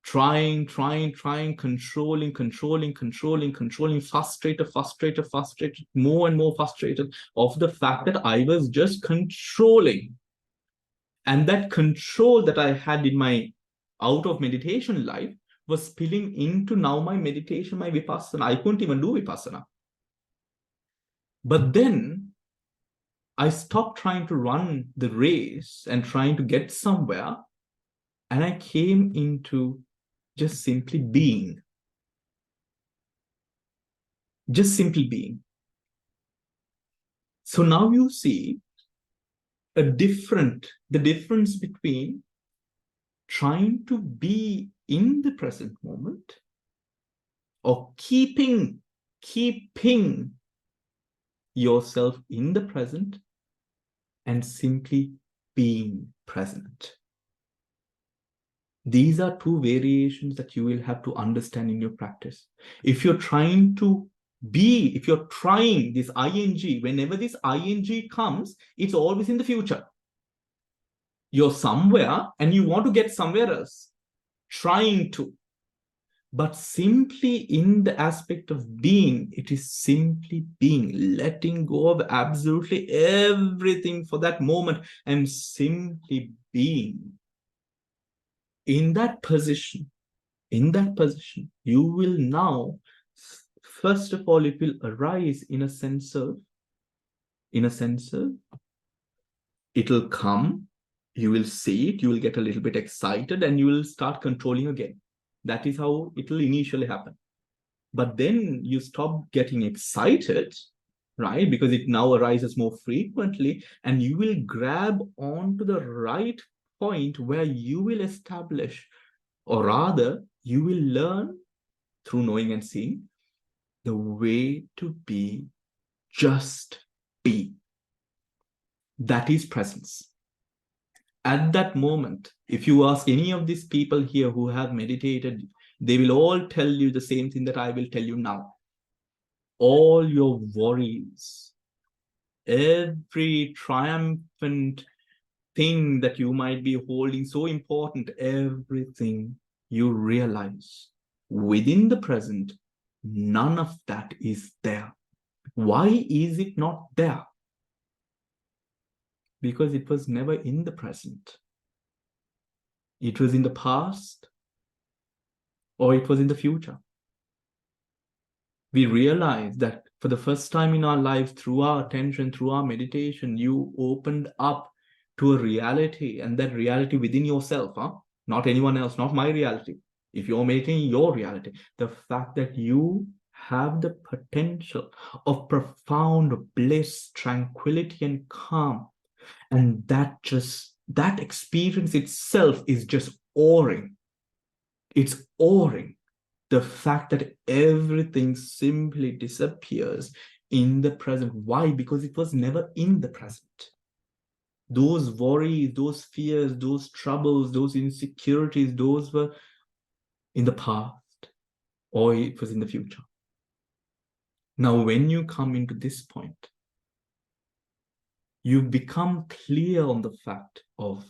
trying, controlling, frustrated, more and more frustrated of the fact that I was just controlling. And that control that I had in my out of meditation life was spilling into now my meditation, my Vipassana. I couldn't even do Vipassana. But then I stopped trying to run the race and trying to get somewhere. And I came into just simply being. Just simply being. So now you see the difference between trying to be in the present moment or keeping yourself in the present and simply being present. These are two variations that you will have to understand in your practice. If you're trying to be, if you're trying this ing, whenever this ing comes, it's always in the future. You're somewhere and you want to get somewhere else, trying to. But simply in the aspect of being, it is simply being, letting go of absolutely everything for that moment and simply being. In that position, you will now, first of all, it will arise in a sense of, it'll come, you will see it, you will get a little bit excited and you will start controlling again. That is how it will initially happen. But then you stop getting excited, right? Because it now arises more frequently and you will grab onto the right point where you will establish, or rather, you will learn through knowing and seeing the way to be, just be. That is presence. At that moment, if you ask any of these people here who have meditated, they will all tell you the same thing that I will tell you now. All your worries, every triumphant thing that you might be holding so important, everything you realize within the present, none of that is there. Why is it not there? Because it was never in the present. It was in the past or it was in the future. We realize that for the first time in our lives, through our attention, through our meditation, you opened up to a reality, and that reality within yourself, not anyone else, not my reality. If you're making your reality, the fact that you have the potential of profound bliss, tranquility, and calm, and that experience itself is just awing. It's awing. The fact that everything simply disappears in the present. Why? Because it was never in the present. Those worries, those fears, those troubles, those insecurities, those were in the past or it was in the future. Now, when you come into this point, you become clear on the fact of,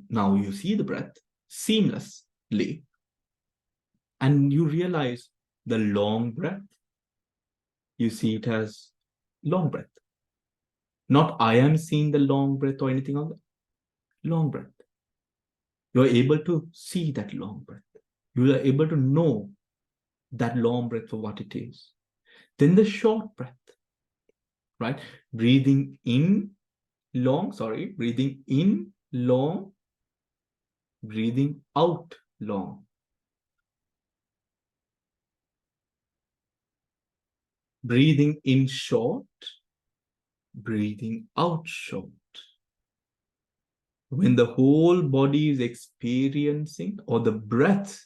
now you see the breath seamlessly, and you realize the long breath, you see it as long breath. Not I am seeing the long breath or anything of that. Long breath. You are able to see that long breath. You are able to know that long breath for what it is. Then the short breath, right? Breathing in long, breathing in long, breathing out long. Breathing in short, breathing out short. When the whole body is experiencing, or the breath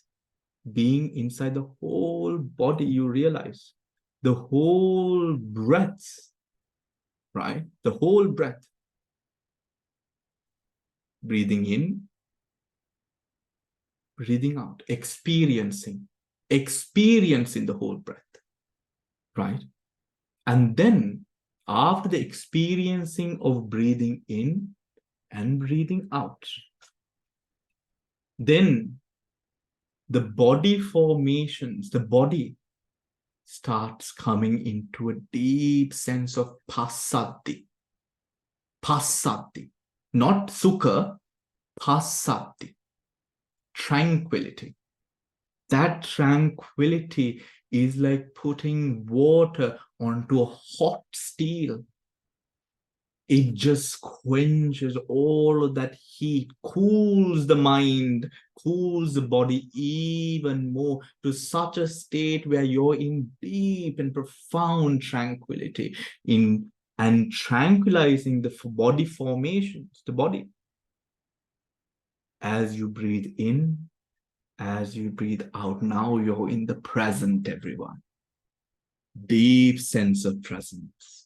being inside the whole body, you realize the whole breath, right? The whole breath. Breathing in, breathing out, experiencing the whole breath, right? And then after the experiencing of breathing in and breathing out, then the body formations, the body starts coming into a deep sense of passaddhi. Passaddhi, not sukha, passaddhi, tranquility. That tranquility is like putting water onto a hot steel. It just quenches all of that heat, cools the mind, cools the body even more to such a state where you're in deep and profound tranquility and tranquilizing the body formations, the body. As you breathe in, as you breathe out, now you're in the present, everyone. Deep sense of presence.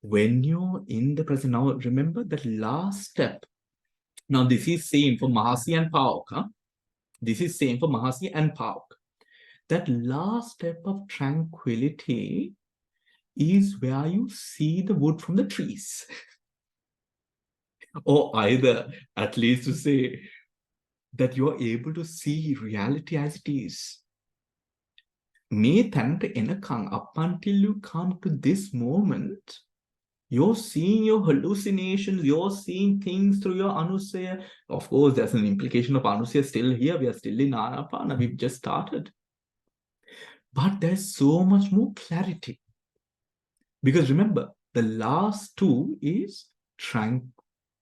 When you're in the present, now remember that last step. Now this is same for Mahasi and Pa-Auk. Huh? This is same for Mahasi and Pa-Auk. That last step of tranquility is where you see the wood from the trees. Or either, at least to say, that you're able to see reality as it is. Up until you come to this moment, you're seeing your hallucinations, you're seeing things through your anusaya. Of course, there's an implication of anusaya still here. We are still in anapana. We've just started. But there's so much more clarity. Because remember, the last two is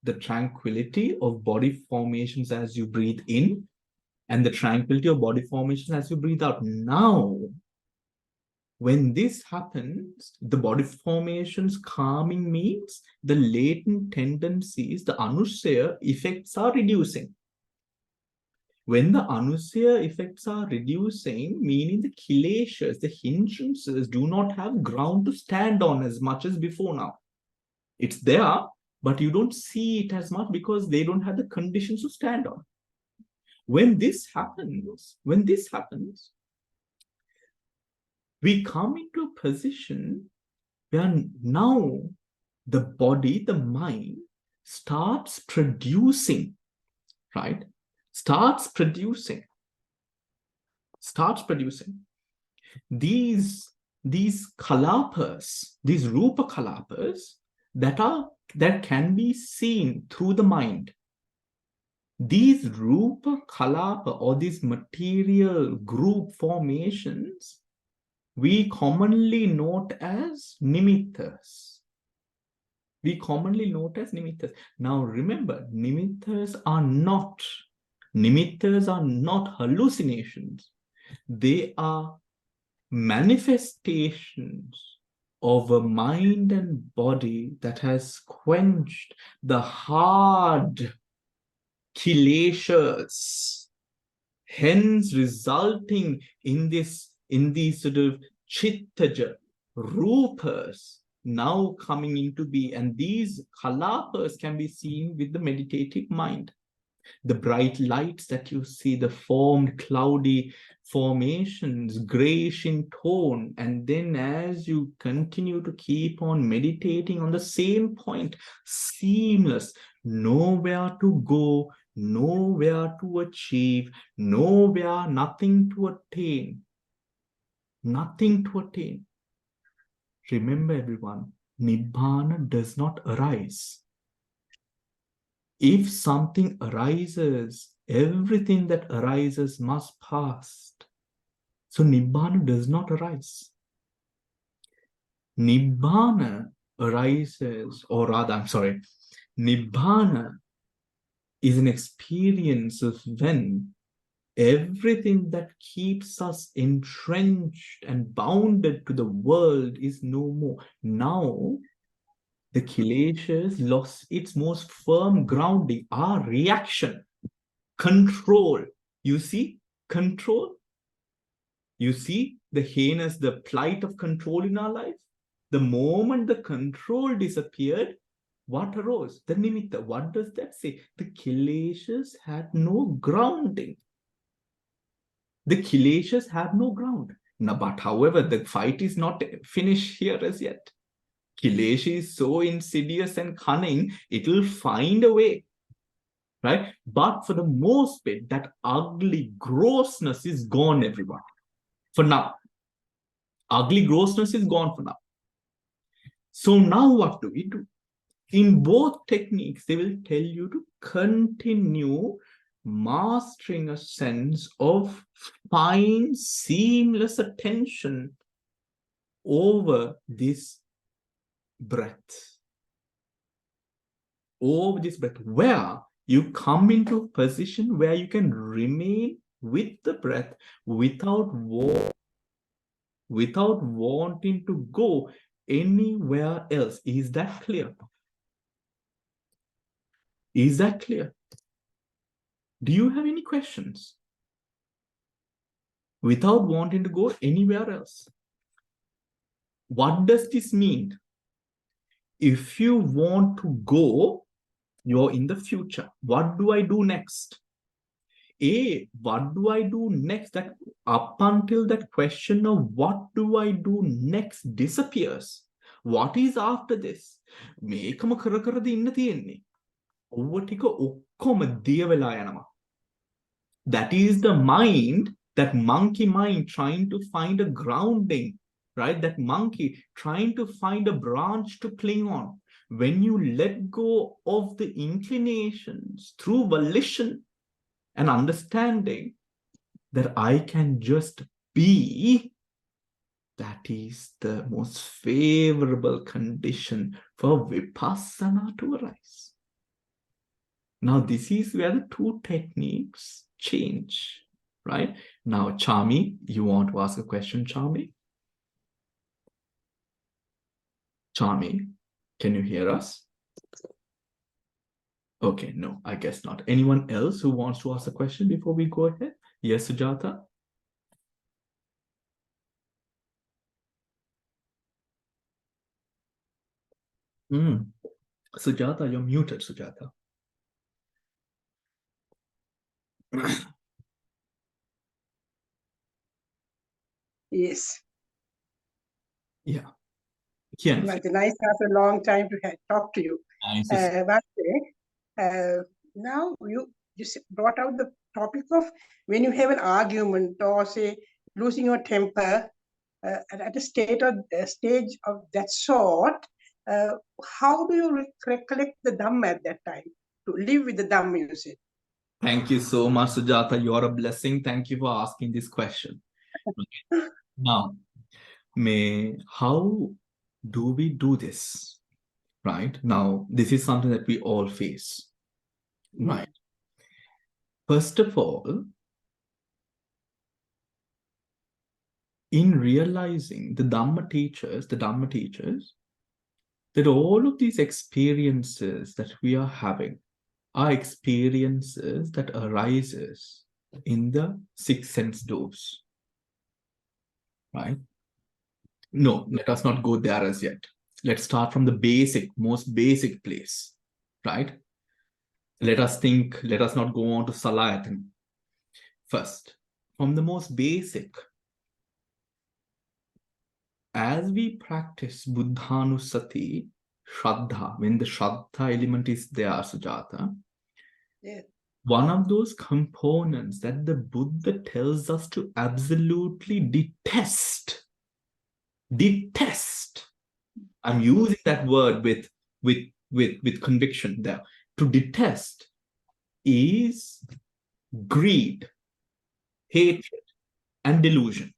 the tranquility of body formations as you breathe in, and the tranquility of body formations as you breathe out. Now, when this happens, the body formations calming means the latent tendencies, the anusaya effects are reducing. When the anusaya effects are reducing, meaning the kileshas, the hindrances do not have ground to stand on as much as before now. It's there, but you don't see it as much because they don't have the conditions to stand on. When this happens, we come into a position where now the body, the mind, starts producing, right? Starts producing these kalapas, these rupa kalapas that can be seen through the mind. These rupa kalapa, or these material group formations, we commonly note as nimittas. Now remember, nimittas are not hallucinations. They are manifestations of a mind and body that has quenched the hard kileshas, hence resulting in these sort of chittaja rupas now coming into being. And these kalapas can be seen with the meditative mind. The bright lights that you see, the formed cloudy formations, grayish in tone, and then as you continue to keep on meditating on the same point, seamless, nowhere to go, nowhere to achieve, nowhere, nothing to attain. Remember, everyone, Nibbana does not arise. If something arises, everything that arises must pass. So Nibbana does not arise. Nibbana arises, or rather, Nibbana is an experience of when everything that keeps us entrenched and bounded to the world is no more. Now, the kileshas lost its most firm grounding, our reaction, control. You see, control. You see the heinous, the plight of control in our life? The moment the control disappeared, what arose? The nimitta. What does that say? The kileshas had no grounding. The kileshas have no ground. Now, but however, the fight is not finished here as yet. Kilesha is so insidious and cunning, it will find a way. Right? But for the most part, that ugly grossness is gone, everyone. For now. Ugly grossness is gone for now. So now what do we do? In both techniques, they will tell you to continue mastering a sense of fine, seamless attention over this breath. Over this breath, where you come into a position where you can remain with the breath without wanting to go anywhere else. Is that clear? Is that clear? Do you have any questions? Without wanting to go anywhere else. What does this mean? If you want to go, you're in the future. What do I do next? What do I do next? That up until that question of what do I do next disappears. What is after this? මේකම කර කරද ඉන්න තියෙන්නේ. ඔව්ව ටික ඔක්කොම දිය වෙලා යනවා. That is the mind, that monkey mind trying to find a grounding, right? That monkey trying to find a branch to cling on. When you let go of the inclinations through volition and understanding that I can just be, that is the most favorable condition for Vipassana to arise. Now, this is where the two techniques change, right? Now, Chami, you want to ask a question, Chami? Chami, can you hear us? Okay, no, I guess not. Anyone else who wants to ask a question before we go ahead? Yes, Sujata? Sujata, you're muted, Sujata. Yes. Yeah. Nice after a long time to talk to you. Nice. Now you brought out the topic of when you have an argument or say losing your temper at a stage of that sort, how do you recollect the Dhamma at that time? To live with the Dhamma, you said. Thank you so much, Sujata. You're a blessing. Thank you for asking this question. Now, how do we do this? Right? Now, this is something that we all face. Right? First of all, in realizing the Dhamma teachers, that all of these experiences that we are having are experiences that arises in the six sense doors. Right? No, let us not go there as yet. Let's start from the most basic place. Right? Let us not go on to Salayatan. First, from the most basic, as we practice Buddhanusati, Shraddha, when the Shraddha element is there, Sujata, one of those components that the Buddha tells us to absolutely detest. I'm using that word with conviction there. To detest is greed, hatred, and delusion.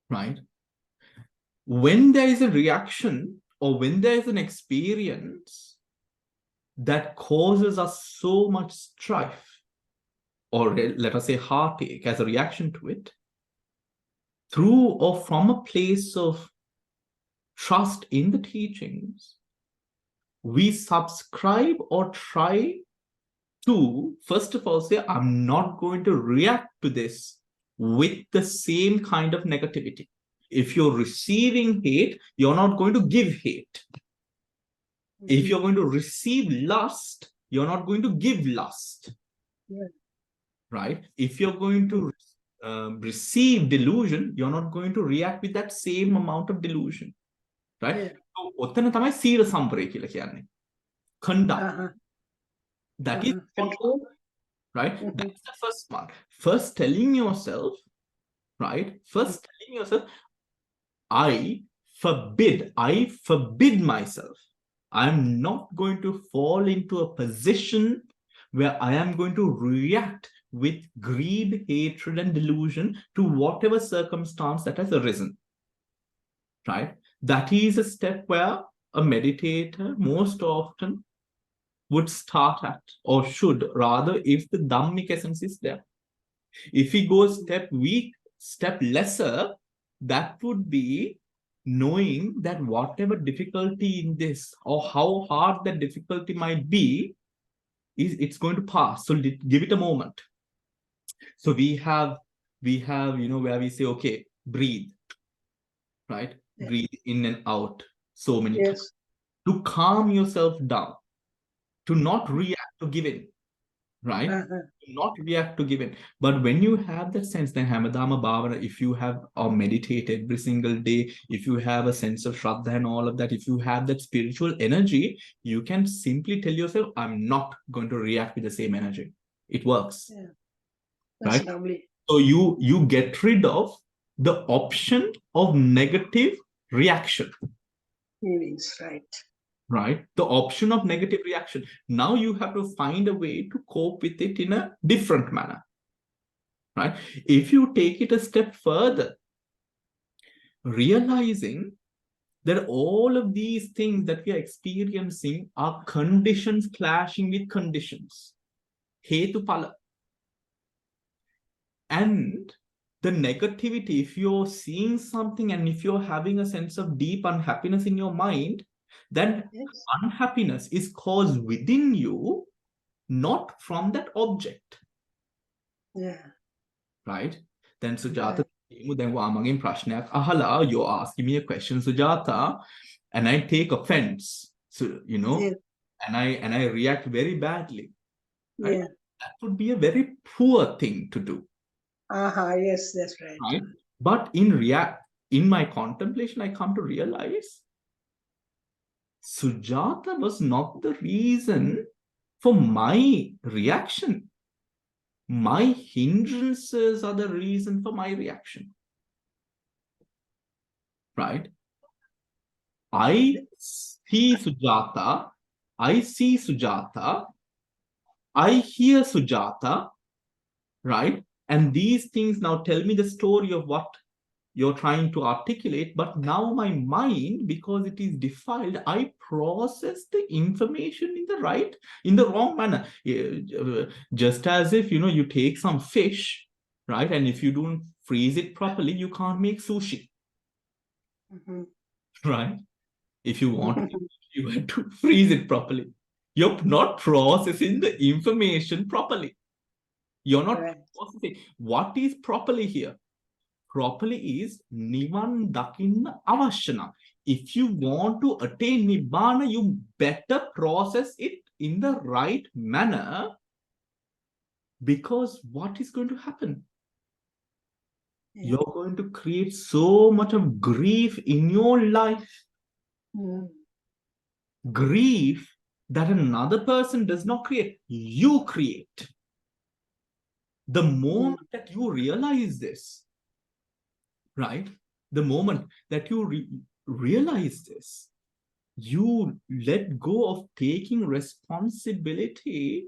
Right? When there is a reaction or when there is an experience that causes us so much strife, or let us say heartache as a reaction to it, through or from a place of trust in the teachings, we subscribe or try to, first of all, say, I'm not going to react to this with the same kind of negativity. If you're receiving hate, you're not going to give hate. If you're going to receive lust, you're not going to give lust. Yeah. Right? If you're going to receive delusion, you're not going to react with that same amount of delusion. Right? Yeah. So, ඔතන තමයි සීල සම්ප්‍රේ කියලා කියන්නේ. Conduct. That is control. Right? That's the first one. First telling yourself, right? First telling yourself, I forbid myself. I'm not going to fall into a position where I am going to react with greed, hatred, and delusion to whatever circumstance that has arisen. Right? That is a step where a meditator most often would start at, or should rather, if the Dhammic essence is there. If he goes step lesser, that would be knowing that whatever difficulty in this, or how hard that difficulty might be, it's going to pass. So give it a moment. So we have, where we say, okay, breathe, right? Yeah. Breathe in and out so many times. To calm yourself down, to not react, to give in, right? Not react, to give in. But when you have that sense, then Hamadama Bhavana, if you have meditate every single day, if you have a sense of Shraddha and all of that, if you have that spiritual energy, you can simply tell yourself, I'm not going to react with the same energy. It works. Yeah. That's right? Lovely. So you get rid of the option of negative reaction. Feelings, right. Right? The option of negative reaction. Now you have to find a way to cope with it in a different manner. Right? If you take it a step further, realizing that all of these things that we are experiencing are conditions clashing with conditions. Hetupala. And the negativity, if you're seeing something and if you're having a sense of deep unhappiness in your mind, then unhappiness is caused within you, not from that object. Yeah. Right? Then Sujata, then Wamagin Prashnak, Ahala, you're asking me a question, Sujata, and I take offense. So, and I react very badly. Right? Yeah. That would be a very poor thing to do. Yes, that's right. Right? But in my contemplation, I come to realize Sujata was not the reason for my reaction. My hindrances are the reason for my reaction. Right? I see Sujata, I hear Sujata, right? And these things now tell me the story of what you're trying to articulate, but now my mind, because it is defiled, I process the information in the wrong manner. Just as if, you take some fish, right? And if you don't freeze it properly, you can't make sushi. Right? If you want, you have to freeze it properly. You're not processing the information properly. You're not processing. What is properly here? Properly is Nivan Dakinna Avashana. If you want to attain Nibbana, you better process it in the right manner, because what is going to happen? Yeah. You're going to create so much of grief in your life. Grief that another person does not create, you create. The moment that you realize this, right? The moment that you realize this, you let go of taking responsibility.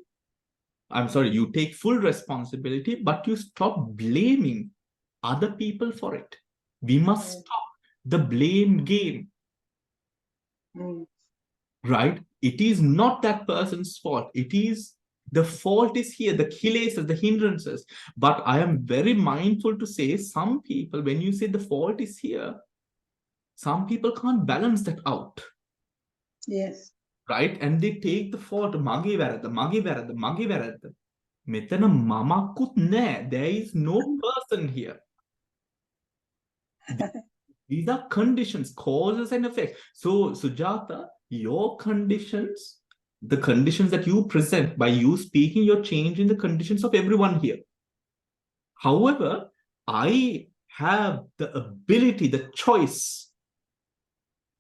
I'm sorry, you take full responsibility, but you stop blaming other people for it. We must stop the blame game. Right? It is not that person's fault. The fault is here, the kilesas, the hindrances. But I am very mindful to say, some people, when you say the fault is here, some people can't balance that out. Yes. Right? And they take the fault, mage varadda. මෙතන මමකුත් නෑ. There is no person here. These are conditions, causes and effects. So, Sujata, your conditions, the conditions that you present by you speaking, you're changing the conditions of everyone here. However, I have the ability, the choice.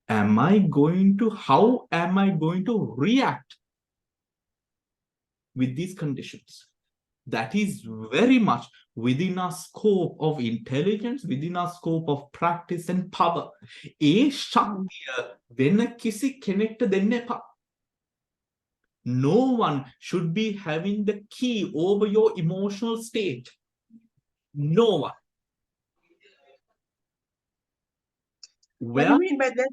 How am I going to react with these conditions? That is very much within our scope of intelligence, within our scope of practice and power. ඒ ශක්තිය වෙන කිසි කෙනෙක්ට දෙන්න එපා. No one should be having the key over your emotional state. No one. What do you mean by that?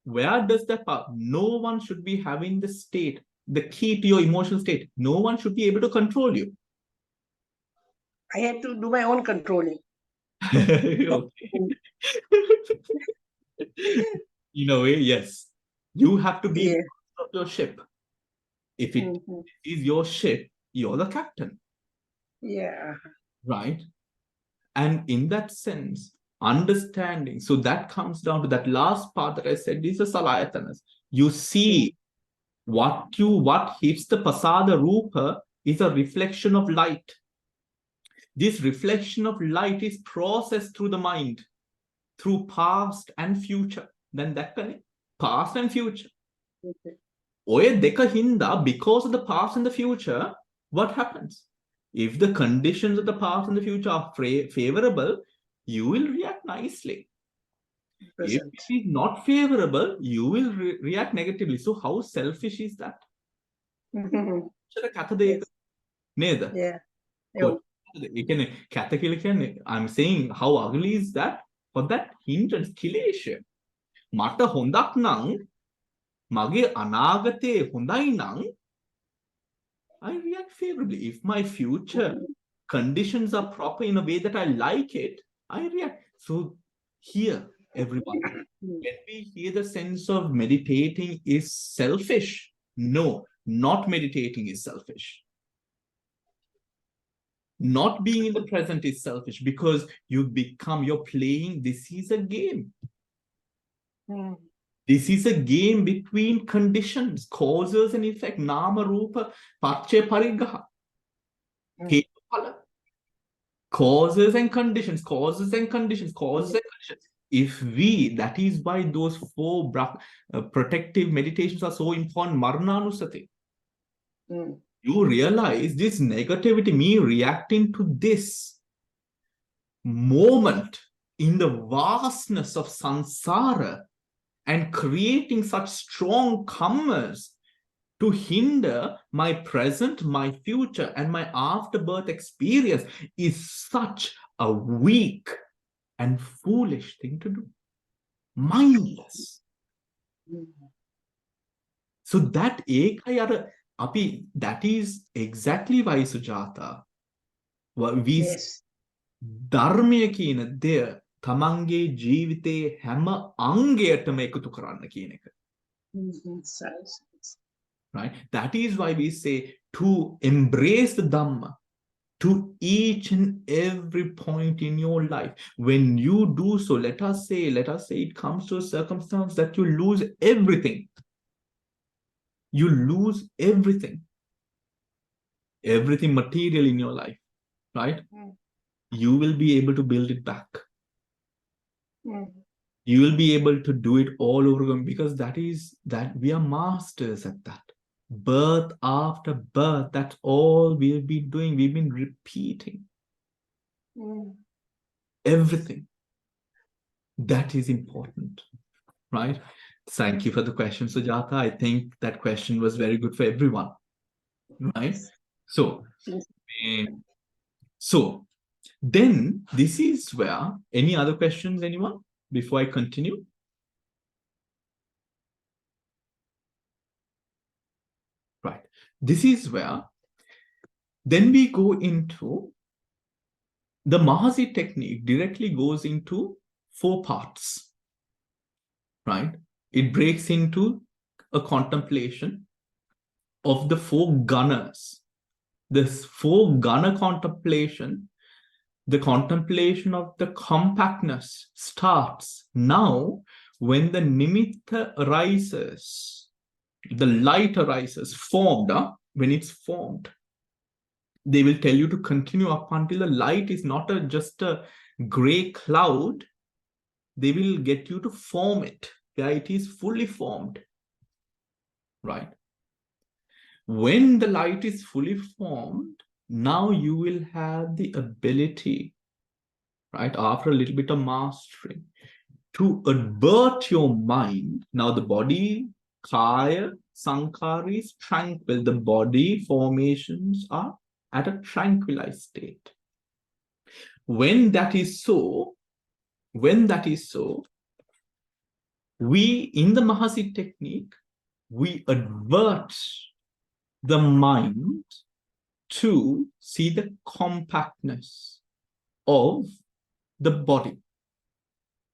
Where does that part? No one should be having the state, the key to your emotional state. No one should be able to control you. I have to do my own controlling. Okay. In a way, yes. You have to be Yeah. the master of your ship. If it is your ship, you're the captain. Yeah. Right? And in that sense, understanding, so that comes down to that last part that I said, is the salayatanas. You see what hits the pasada rupa is a reflection of light. This reflection of light is processed through the mind, through past and future. Then that past and future. Oye deka hinda, because of the past and the future, what happens? If the conditions of the past and the future are favorable, you will react nicely. If it is not favorable, you will react negatively. So how selfish is that? Yeah. I'm saying, how ugly is that? For that hindrance, kilesha. Mata hondak nang, mage anagate hondai nang, I react favorably. If my future conditions are proper in a way that I like it, I react. So here, everyone, when we hear the sense of meditating is selfish, no, not meditating is selfish. Not being in the present is selfish because you're playing, this is a game. This is a game between conditions, causes and effect, nama, rupa, paccaya, parigraha. Causes and conditions, causes and conditions, causes and conditions. If that is why those 4 protective meditations are so important, Marananusati. You realize this negativity, me reacting to this moment in the vastness of samsara and creating such strong kammas to hinder my present, my future, and my afterbirth experience is such a weak and foolish thing to do. Mindless. So that is exactly why, Sujata, we ධර්මය කියන දෙය තමන්ගේ ජීවිතයේ හැම අංගයටම එකතු කරන්න කියන එක. Right? That is why we say to embrace the Dhamma to each and every point in your life. When you do so, let us say it comes to a circumstance that you lose everything. You lose everything. Everything material in your life, right? You will be able to build it back. You will be able to do it all over again because that we are masters at that. Birth after birth, that's all we've been doing. We've been repeating everything. That is important, right? Thank you for the question, Sujata. I think that question was very good for everyone, right? So then this is where, any other questions, anyone, before I continue? Right. This is where then we go into the Mahasi technique directly goes into 4 parts, right? It breaks into a contemplation of the 4 gunas This four Gana contemplation, the contemplation of the compactness starts now when the nimitta arises, the light arises, formed, when it's formed. They will tell you to continue up until the light is not just a gray cloud. They will get you to form it, where it is fully formed, right? When the light is fully formed, now you will have the ability, right, after a little bit of mastery, to advert your mind. Now the body, kaya, sankhara is tranquil. The body formations are at a tranquilized state. When that is so, we in the Mahasi technique, we advert the mind to see the compactness of the body.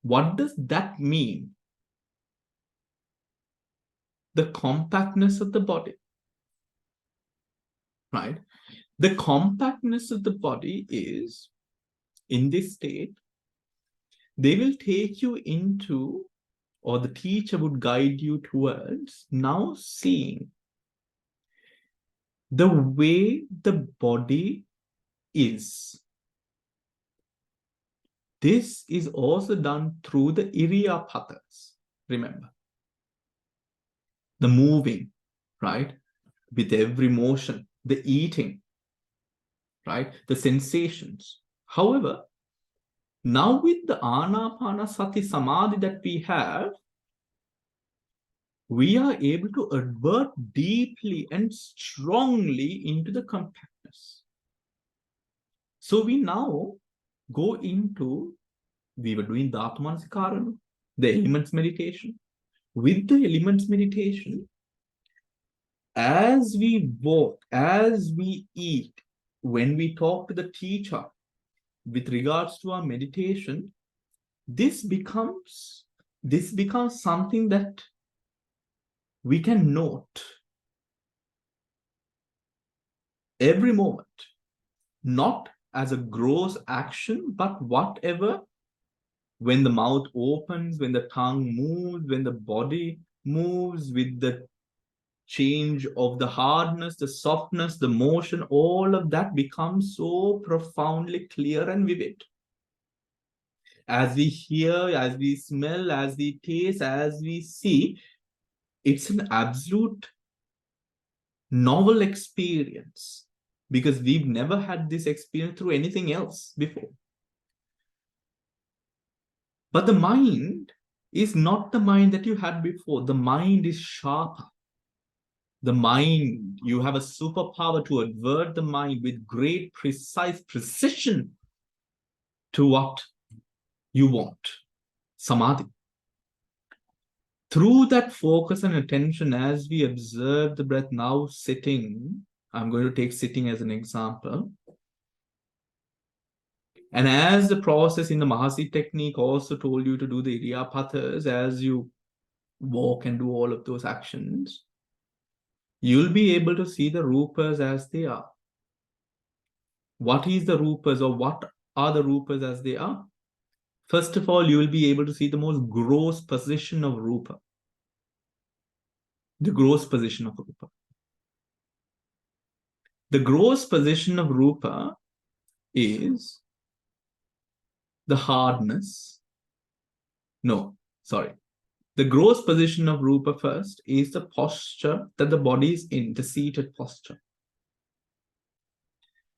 What does that mean? The compactness of the body, right? The compactness of the body is, in this state, they will take you into, or the teacher would guide you towards now seeing the way the body is. This is also done through the iriyapatas, remember. The moving, right? With every motion, the eating, right? The sensations. However, now with the anapanasati samadhi that we have, we are able to advert deeply and strongly into the compactness. So we now go into, we were doing the Atmanasikarana, the elements meditation. With the elements meditation, as we walk, as we eat, when we talk to the teacher with regards to our meditation, this becomes something that we can note every moment, not as a gross action, but whatever, when the mouth opens, when the tongue moves, when the body moves, with the change of the hardness, the softness, the motion, all of that becomes so profoundly clear and vivid. As we hear, as we smell, as we taste, as we see, it's an absolute novel experience, because we've never had this experience through anything else before. But the mind is not the mind that you had before. The mind is sharper. The mind, you have a superpower to advert the mind with great precise precision to what you want. Samadhi. Through that focus and attention, as we observe the breath, now sitting, I'm going to take sitting as an example. And as the process in the Mahasi technique also told you to do the Iriyapathas, as you walk and do all of those actions, you'll be able to see the rupas as they are. What is the rupas, or what are the rupas as they are? First of all, you will be able to see the most gross position of rupa. The gross position of rupa. The gross position of rupa is the hardness. No, sorry. The gross position of rupa first is the posture that the body is in, the seated posture.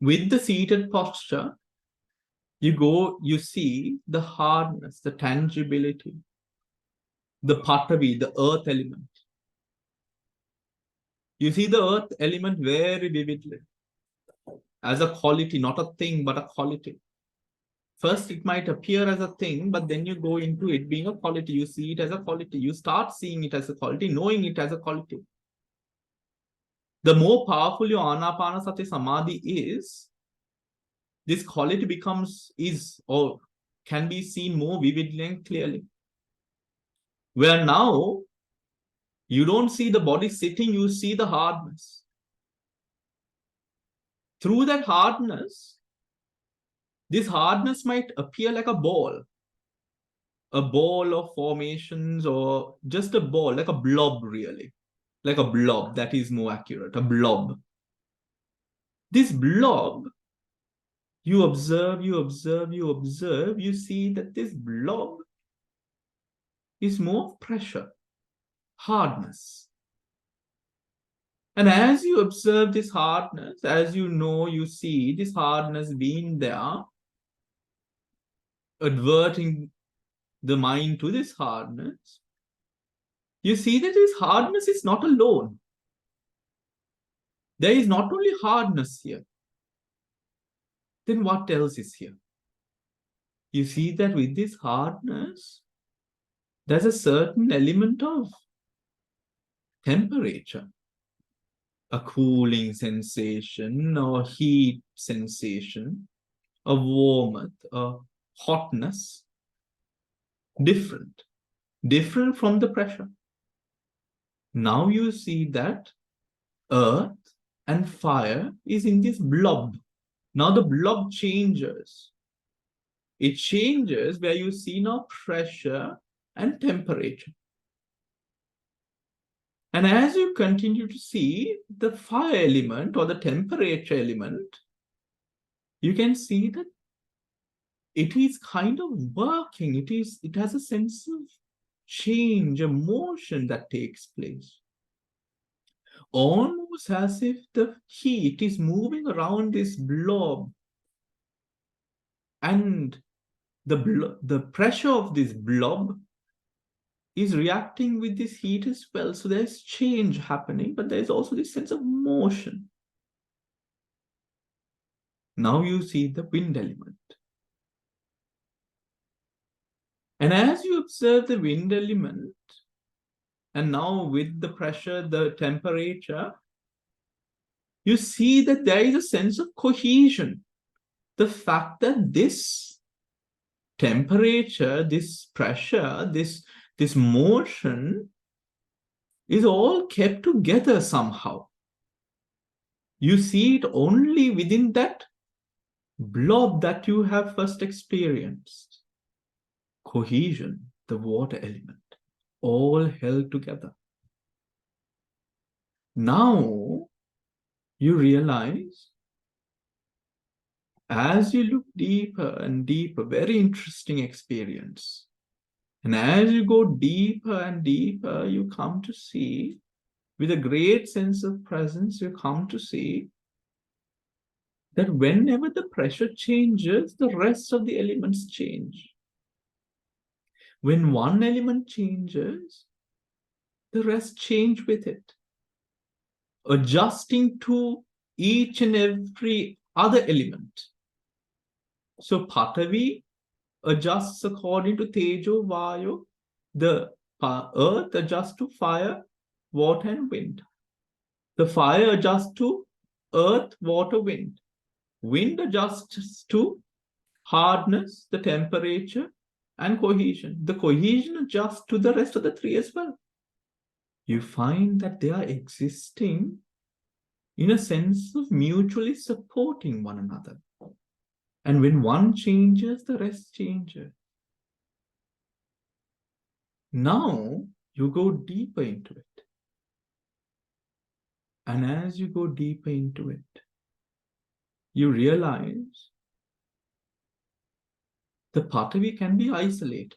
With the seated posture, you see the hardness, the tangibility, the patavi, the earth element. You see the earth element very vividly as a quality, not a thing, but a quality. First, it might appear as a thing, but then you go into it being a quality. You see it as a quality. You start seeing it as a quality, knowing it as a quality. The more powerful your anapanasati samadhi is, this quality is or can be seen more vividly and clearly. Where now, you don't see the body sitting, you see the hardness. through that hardness, this hardness might appear like a ball of formations, or just a ball, like a blob, really. Like a blob, that is more accurate, a blob. This blob, you observe, you see that this blob is more pressure, hardness. And as you observe this hardness, as you know, you see this hardness being there, adverting the mind to this hardness, you see that this hardness is not alone. There is not only hardness here. Then what else is here? You see that with this hardness, there's a certain element of temperature, a cooling sensation or heat sensation, a warmth, a hotness, different from the pressure. Now you see that earth and fire is in this blob. Now the blob changes. It changes where you see now pressure and temperature. And as you continue to see the fire element or the temperature element, you can see that it is kind of working. It has a sense of change, a motion that takes place. Almost as if the heat is moving around this blob, and the pressure of this blob is reacting with this heat as well. So there's change happening, but there's also this sense of motion. Now you see the wind element. And as you observe the wind element, and now with the pressure, the temperature, you see that there is a sense of cohesion. The fact that this temperature, this pressure, this motion is all kept together somehow. You see it only within that blob that you have first experienced. Cohesion, the water element, all held together. Now you realize, as you look deeper and deeper, very interesting experience. And as you go deeper and deeper, you come to see, with a great sense of presence, you come to see that whenever the pressure changes, the rest of the elements change. When one element changes, the rest change with it, adjusting to each and every other element. So Patavi adjusts according to Tejo, Vayu. The earth adjusts to fire, water, and wind. The fire adjusts to earth, water, wind. Wind adjusts to hardness, the temperature, and cohesion. The cohesion adjusts to the rest of the three as well. You find that they are existing in a sense of mutually supporting one another. And when one changes, the rest changes. Now you go deeper into it. And as you go deeper into it, you realize the Patavi can be isolated.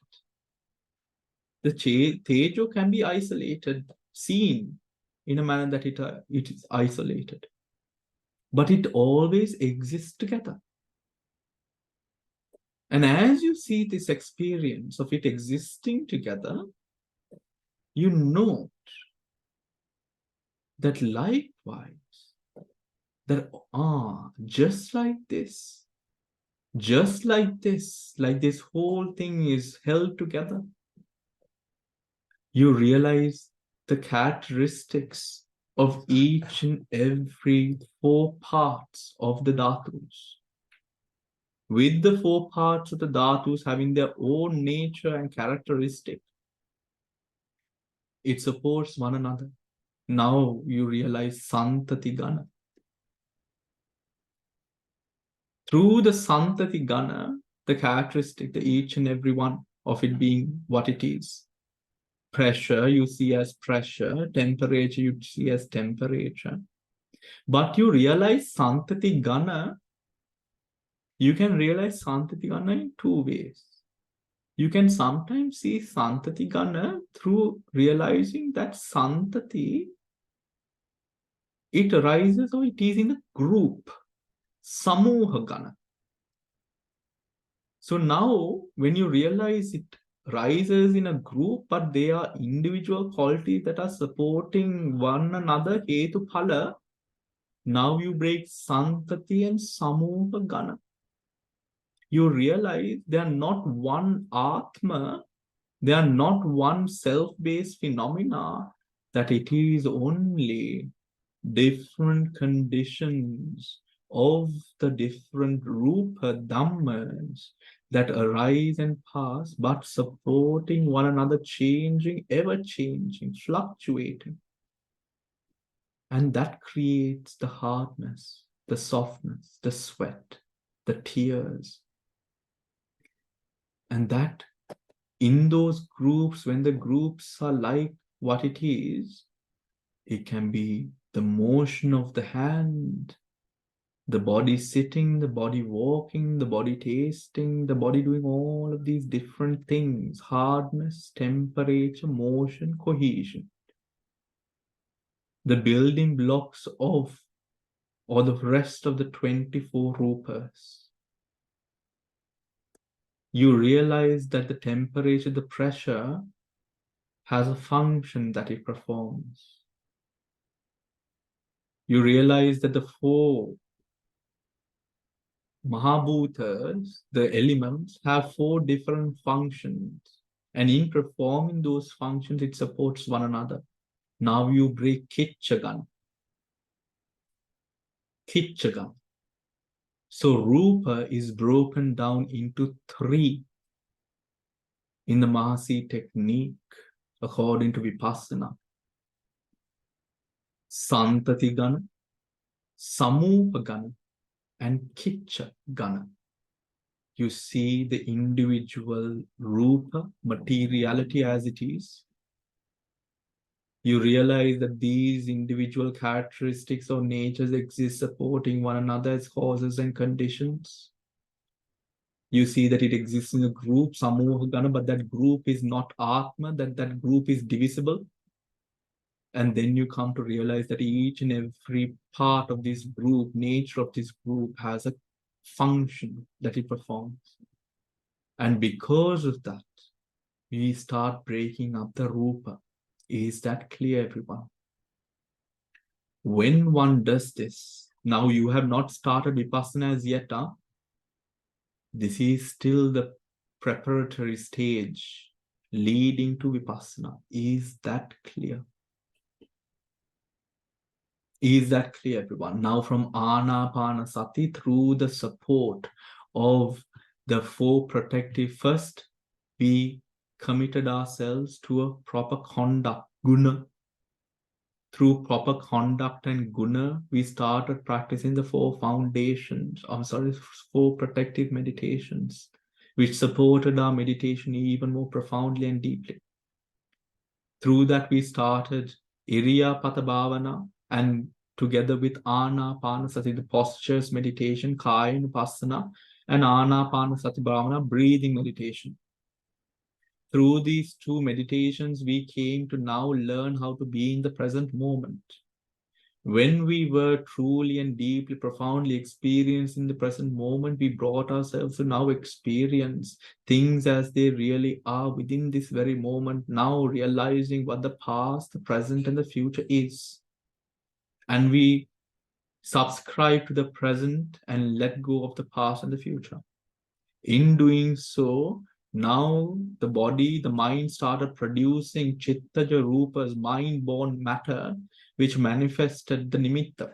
The Tejo can be isolated, seen in a manner that it is isolated. But it always exists together. And as you see this experience of it existing together, you note that likewise, that just like this whole thing is held together, you realize the characteristics of each and every four parts of the dhatus. With the four parts of the dhatus having their own nature and characteristic, it supports one another. Now you realize Santati Gana. Through the Santati Gana, the characteristic, the each and every one of it being what it is. Pressure you see as pressure, temperature you see as temperature. But you realize Santati Gana, you can realize Santati Gana in two ways. You can sometimes see Santati Gana through realizing that Santati, it arises or it is in a group, Samoha Gana. So now when you realize it rises in a group, but they are individual qualities that are supporting one another, Hetu Phala, now you break Santati and Samoha Gana. You realize they are not one Atma, they are not one self-based phenomena, that it is only different conditions of the different Rupa Dhammas that arise and pass, but supporting one another, changing, ever-changing, fluctuating. And that creates the hardness, the softness, the sweat, the tears. And that in those groups, when the groups are like what it is, it can be the motion of the hand, the body sitting, the body walking, the body tasting, the body doing all of these different things, hardness, temperature, motion, cohesion. The building blocks of, or the rest of the 24 rupas. You realize that the temperature, the pressure has a function that it performs. You realize that the four Mahabhutas, the elements, have four different functions. And in performing those functions, it supports one another. Now you break Kitchagan. Kitchagan. So Rupa is broken down into three in the Mahasi technique, according to Vipassanā. Santati Gana, Samoha Gana, and Kitcha Gana. You see the individual Rupa, materiality as it is. You realize that these individual characteristics or natures exist supporting one another as causes and conditions. You see that it exists in a group, Samoha Gana, but that group is not Atma, that group is divisible. And then you come to realize that each and every part of this group, nature of this group, has a function that it performs. And because of that, we start breaking up the Rupa. Is that clear, everyone? When one does this, now you have not started Vipassana as yet, huh? This is still the preparatory stage leading to Vipassana. Is that clear? Is that clear, everyone? Now from Anapanasati, through the support of the four protective, first we committed ourselves to a proper conduct, guna. Through proper conduct and guna, we started practicing the four foundations, four protective meditations, which supported our meditation even more profoundly and deeply. Through that, we started Iriyapata Bhavana, and together with Anapanasati, the postures meditation, Kayanupassana, and Anapanasati Bhavana, breathing meditation. Through these two meditations, we came to now learn how to be in the present moment. When we were truly and deeply, profoundly experiencing the present moment, we brought ourselves to now experience things as they really are within this very moment, now realizing what the past, the present, and the future is. And we subscribe to the present and let go of the past and the future. In doing so, now the body, the mind started producing chittaja rupas, mind-born matter, which manifested the nimitta.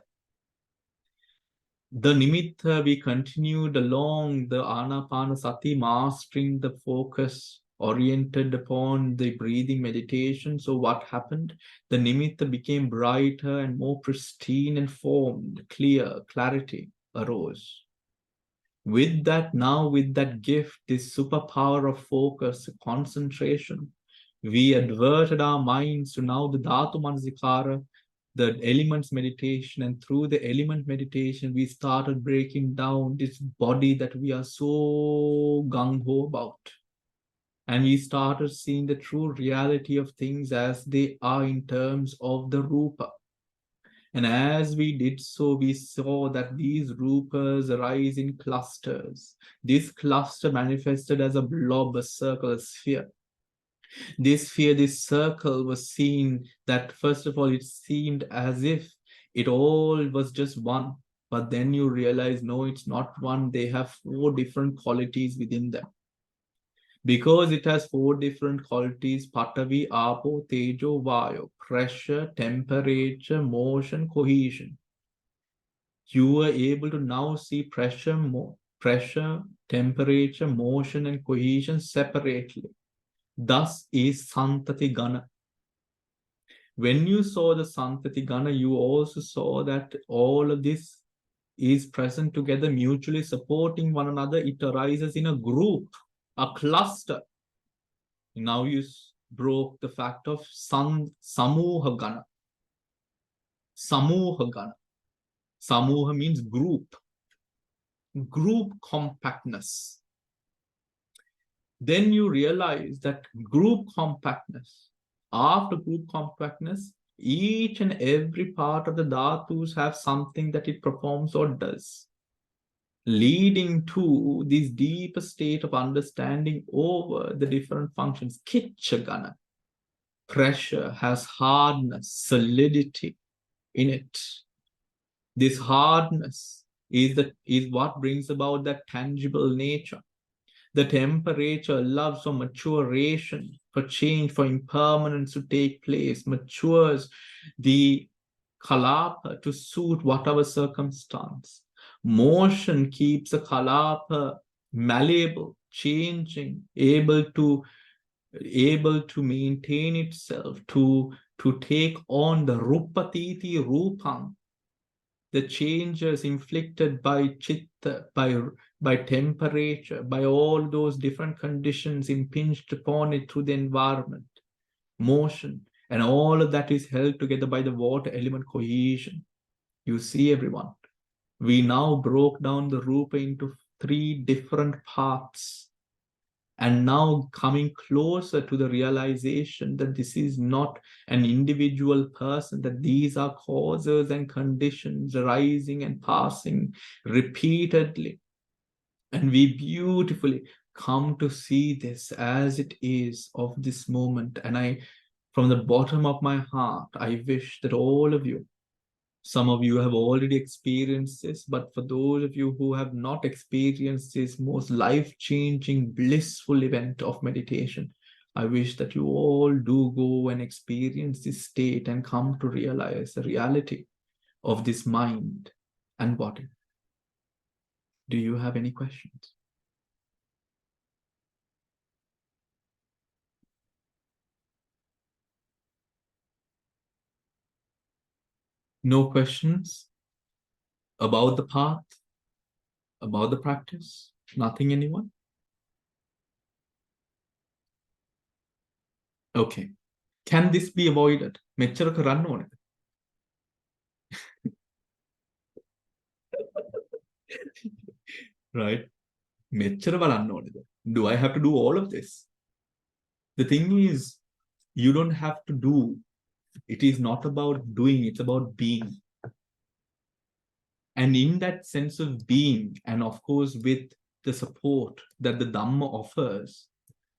The nimitta, we continued along the Anapanasati, mastering the focus oriented upon the breathing meditation. So what happened? The nimitta became brighter and more pristine and formed, clear, clarity arose. With that, now with that gift, this superpower of focus, concentration, we adverted our minds to now the Dhatu Manasikara, the elements meditation, and through the element meditation, we started breaking down this body that we are so gung-ho about. And we started seeing the true reality of things as they are in terms of the Rupa. And as we did so, we saw that these rupas arise in clusters. This cluster manifested as a blob, a circle, a sphere. This sphere, this circle was seen that, first of all, it seemed as if it all was just one. But then you realize, no, it's not one. They have 4 different qualities within them. Because it has 4 different qualities, Patavi, Apo, Tejo, Vayo, pressure, temperature, motion, cohesion. You are able to now see pressure, temperature, motion, and cohesion separately. Thus is Santati Gana. When you saw the Santati Gana, you also saw that all of this is present together, mutually supporting one another. It arises in a group, a cluster. Now you broke the fact of Samuha Gana. Samuha Gana. Samuha means group. Group compactness. Then you realize that group compactness, after group compactness, each and every part of the dhatus have something that it performs or does, leading to this deeper state of understanding over the different functions. Kitchagana, pressure has hardness, solidity in it. This hardness is what brings about that tangible nature. The temperature allows for maturation, for change, for impermanence to take place, matures the kalapa to suit whatever circumstance. Motion keeps the kalapa malleable, changing, able to maintain itself, to take on the rupatiti rupam, the changes inflicted by chitta, by temperature, by all those different conditions impinged upon it through the environment, motion, and all of that is held together by the water element cohesion. You see, everyone, we now broke down the rupa into 3 different parts. And now coming closer to the realization that this is not an individual person, that these are causes and conditions arising and passing repeatedly. And we beautifully come to see this as it is of this moment. And from the bottom of my heart, I wish that all of you, some of you have already experienced this, but for those of you who have not experienced this most life-changing, blissful event of meditation, I wish that you all do go and experience this state and come to realize the reality of this mind and body. Do you have any questions? No questions about the path, about the practice? Nothing, anyone? Okay. Can this be avoided? මෙච්චර කරන්න ඕනද? Right? මෙච්චර බලන්න ඕනද? Do I have to do all of this? The thing is, you don't have to do. It is not about doing, it's about being. And in that sense of being, and of course with the support that the Dhamma offers,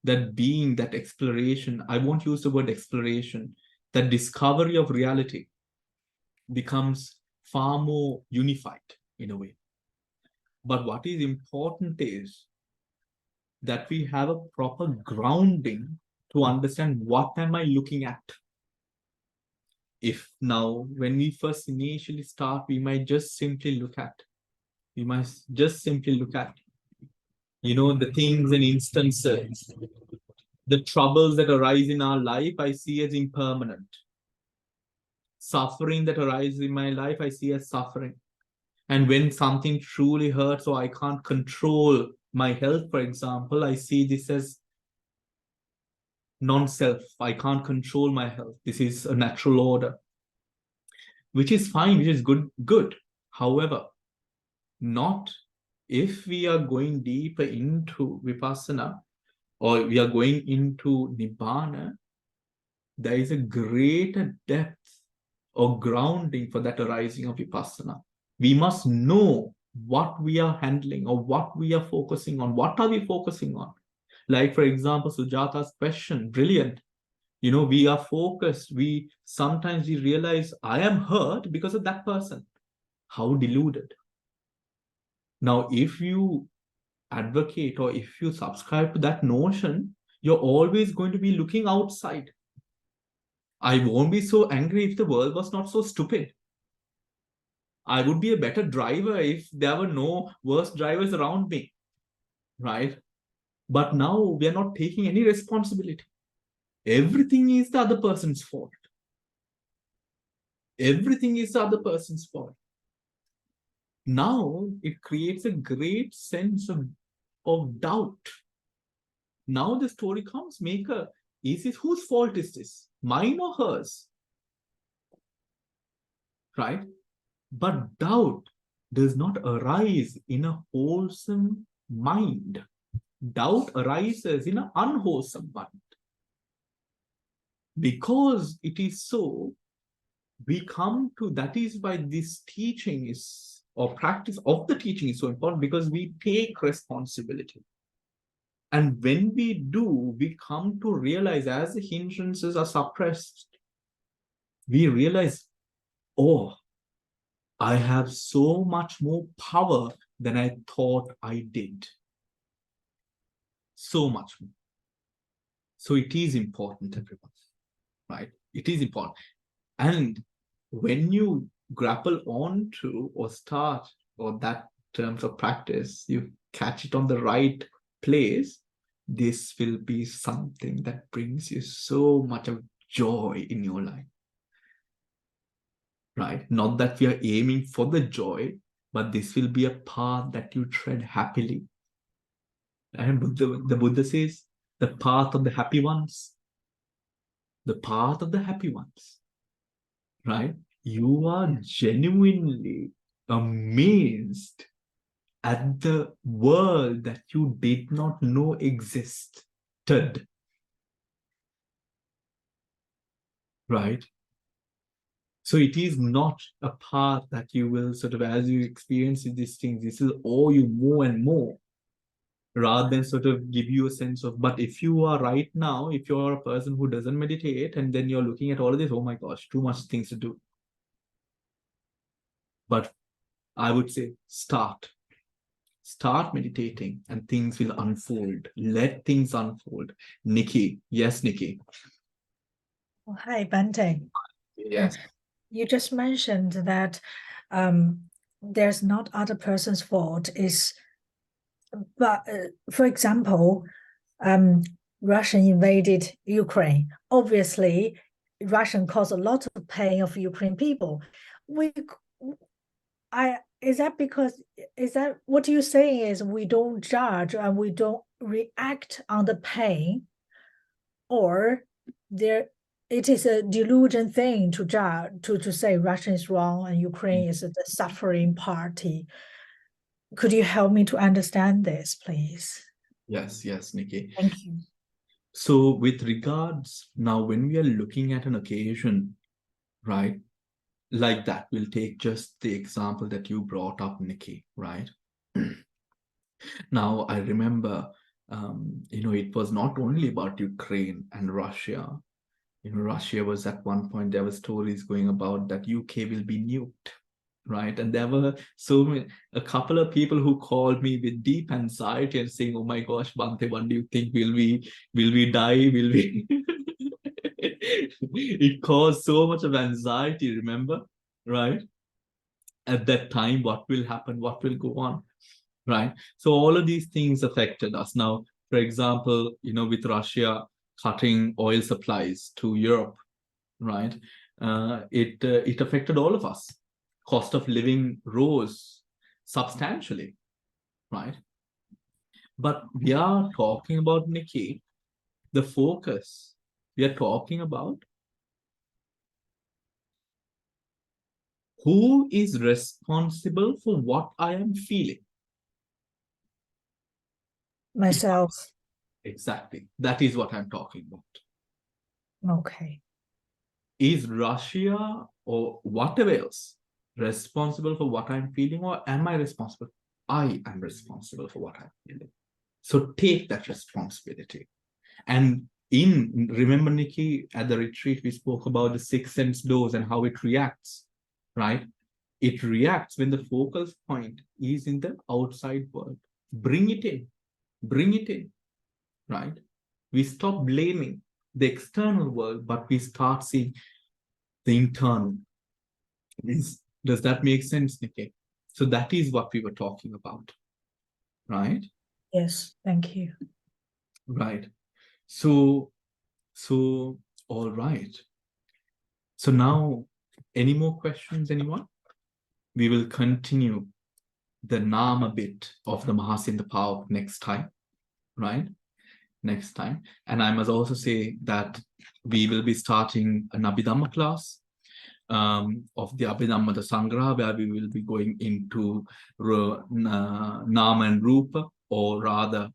that being, that exploration, I won't use the word exploration, that discovery of reality becomes far more unified in a way. But what is important is that we have a proper grounding to understand what am I looking at. If now, when we first initially start, we might just simply look at, the things and instances, the troubles that arise in our life, I see as impermanent. Suffering that arises in my life, I see as suffering. And when something truly hurts or I can't control my health, for example, I see this as non-self. I can't control my health. This is a natural order, which is fine, which is good. However, not if we are going deeper into Vipassana or we are going into Nibbana, there is a greater depth or grounding for that arising of Vipassana. We must know what we are handling or what we are focusing on. What are we focusing on? Like, for example, Sujata's question, brilliant. We are focused. Sometimes we realize I am hurt because of that person. How deluded. Now, if you advocate or if you subscribe to that notion, you're always going to be looking outside. I won't be so angry if the world was not so stupid. I would be a better driver if there were no worse drivers around me, right? But now we are not taking any responsibility. Everything is the other person's fault. Everything is the other person's fault. Now it creates a great sense of doubt. Now the story comes, whose fault is this? Mine or hers? Right? But doubt does not arise in a wholesome mind. Doubt arises in an unwholesome mind. Because it is so, we come to, that is why this teaching is, or practice of the teaching is so important, because we take responsibility. And when we do, we come to realize as the hindrances are suppressed, we realize, oh, I have so much more power than I thought I did. So much more. So it is important, everyone, right? It is important. And when you grapple onto or start or that terms of practice, you catch it on the right place, this will be something that brings you so much of joy in your life. Right? Not that we are aiming for the joy, but this will be a path that you tread happily. And the Buddha says, the path of the happy ones. The path of the happy ones. Right? You are genuinely amazed at the world that you did not know existed. Right? So it is not a path that you will sort of, as you experience these things, this will awe you more and more, rather than sort of give you a sense of, but if you are right now, if you're a person who doesn't meditate and then you're looking at all of this, oh my gosh, too much things to do. But I would say start meditating and things will unfold. Let things unfold. Nikki. Yes, Nikki. Oh, hi, Bhante. Yes. You just mentioned that there's not other person's fault. But for example, Russia invaded Ukraine. Obviously, Russian caused a lot of pain of Ukraine people. Is that what you're saying is we don't judge and we don't react on the pain, or it is a delusion thing to judge, to say Russia is wrong and Ukraine is the suffering party. Could you help me to understand this, please? Yes, Nikki. Thank you. So with regards, now when we are looking at an occasion, right, like that, we'll take just the example that you brought up, Nikki, right? Now, I remember, it was not only about Ukraine and Russia. Russia was at one point, there were stories going about that UK will be nuked, right? And there were a couple of people who called me with deep anxiety and saying, oh my gosh, Bhante, what do you think? Will we die? Will we? It caused so much of anxiety, remember? Right? At that time, what will happen? What will go on? Right? So all of these things affected us. Now, for example, with Russia cutting oil supplies to Europe, right? It affected all of us. Cost of living rose substantially, right? But we are talking about, Nikki, the focus. We are talking about who is responsible for what I am feeling. Myself. Exactly. That is what I'm talking about. Okay. Is Russia or whatever else responsible for what I'm feeling, or am I responsible? I am responsible for what I'm feeling. So take that responsibility. And remember, Nikki, at the retreat, we spoke about the six sense doors and how it reacts, right? It reacts when the focal point is in the outside world. Bring it in, right? We stop blaming the external world, but we start seeing the internal. Does that make sense, Nikki? So that is what we were talking about, right? Yes, thank you. Right. So, all right. So now, any more questions, anyone? We will continue the Nama bit of the Mahasi and the Pa-Auk next time, right? Next time. And I must also say that we will be starting an Abhidhamma class of the Abhidhamma the Sangraha, where we will be going into Nama and Rupa, or rather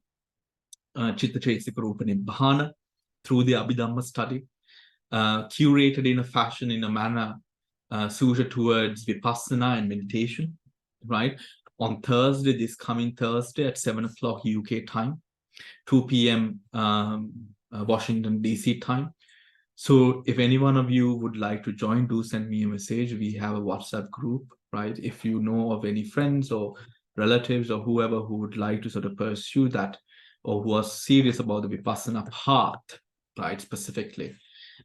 Chitta Chaitanya Rupa Nibbana, through the Abhidhamma study, curated in a fashion, in a manner suited towards Vipassanā and meditation, right? On Thursday, this coming Thursday at 7 o'clock UK time, 2 p.m. Washington, D.C. time. So if any one of you would like to join, do send me a message. We have a WhatsApp group, right? If you know of any friends or relatives or whoever who would like to sort of pursue that, or who are serious about the Vipassana path, right, specifically,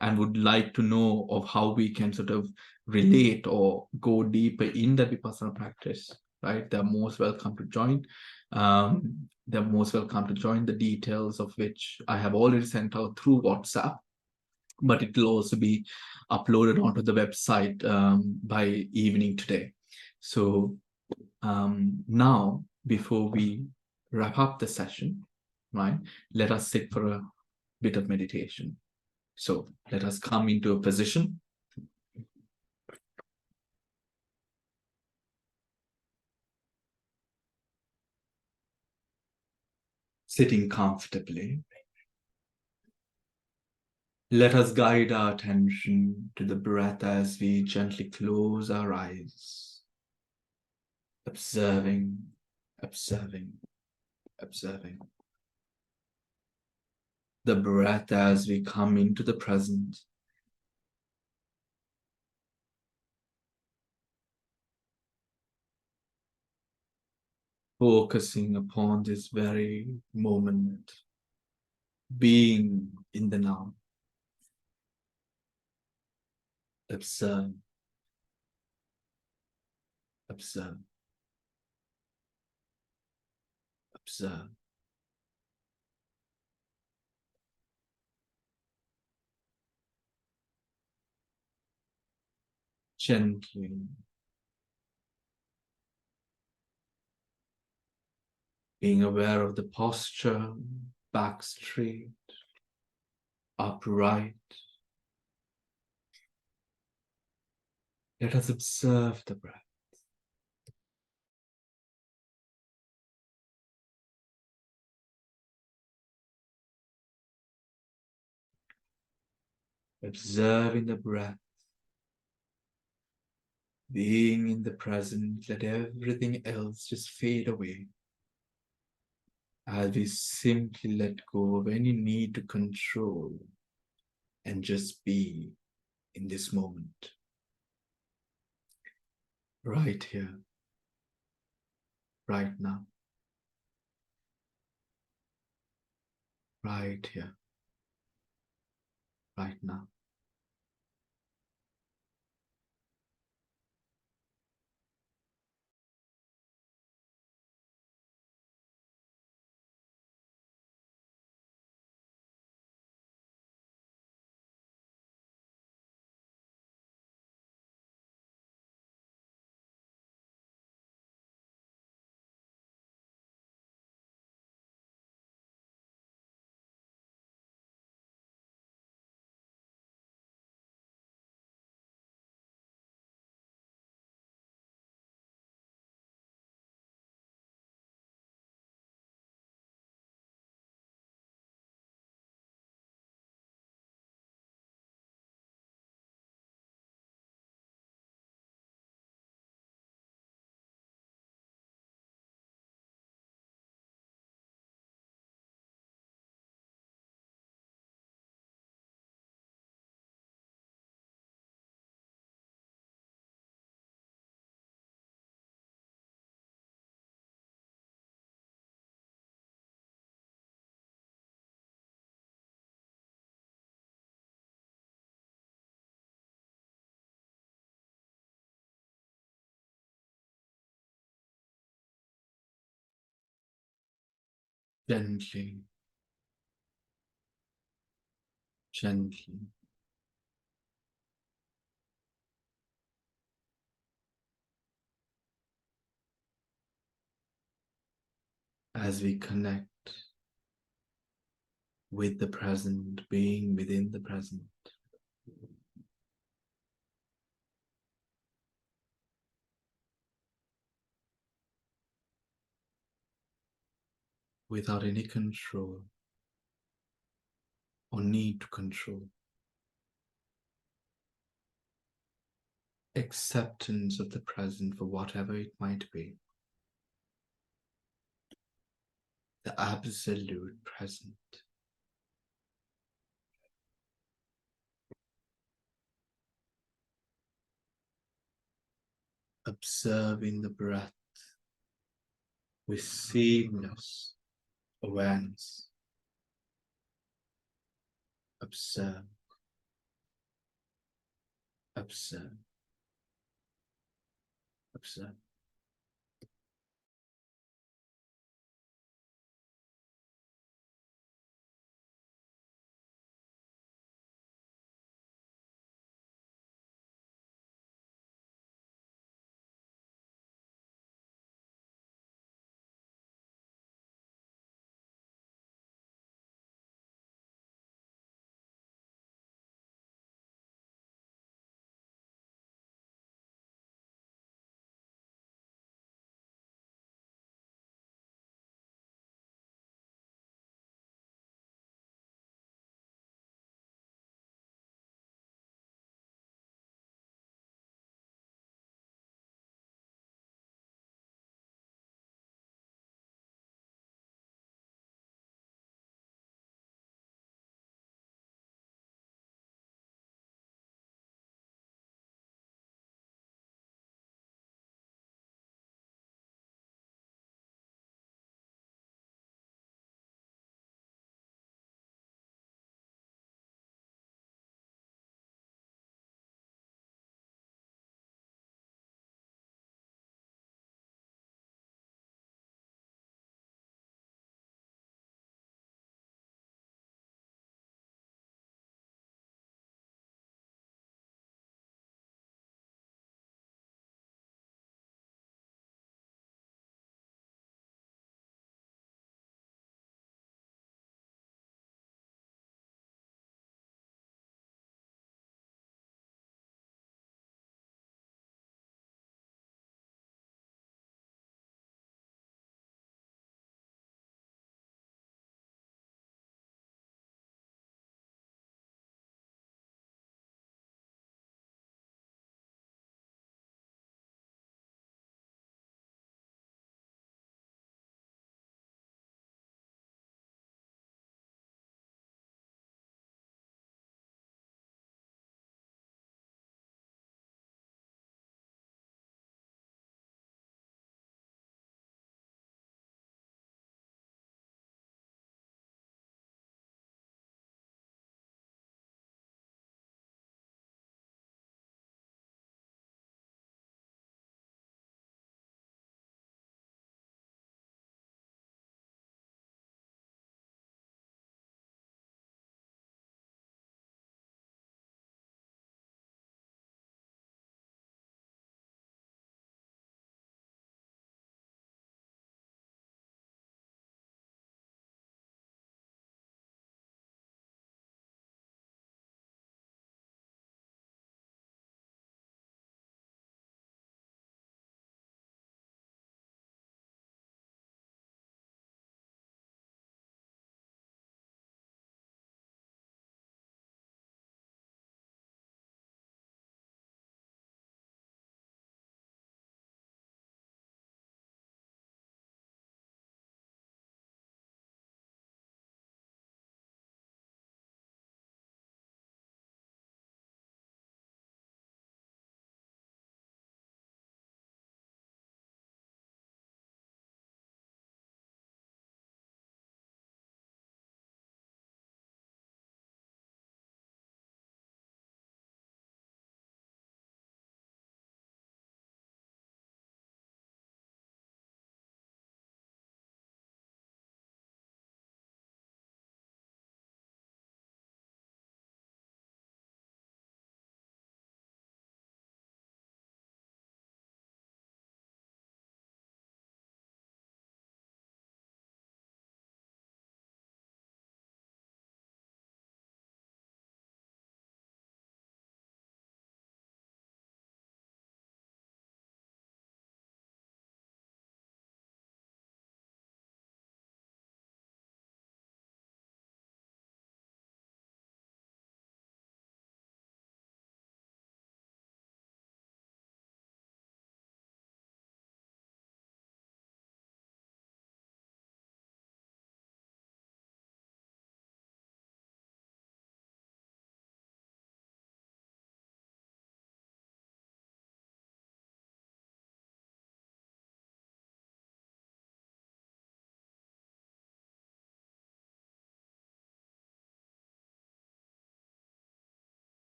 and would like to know of how we can sort of relate or go deeper in the Vipassana practice, right? They're most welcome to join. They're most welcome to join, the details of which I have already sent out through WhatsApp, but it will also be uploaded onto the website by evening today. So now, before we wrap up the session, right, let us sit for a bit of meditation. So let us come into a position. Sitting comfortably. Let us guide our attention to the breath as we gently close our eyes, observing, observing, observing. The breath as we come into the present. Focusing upon this very moment, being in the now. Observe, observe, observe. Gently. Being aware of the posture, back straight, upright. Let us observe the breath. Observing the breath. Being in the present, let everything else just fade away. As we simply let go of any need to control and just be in this moment. Right here, right now. Right here, right now. Gently, gently. As we connect with the present, being within the present. Without any control or need to control. Acceptance of the present for whatever it might be. The absolute present. Observing the breath with seamless awareness. Observe, observe, observe.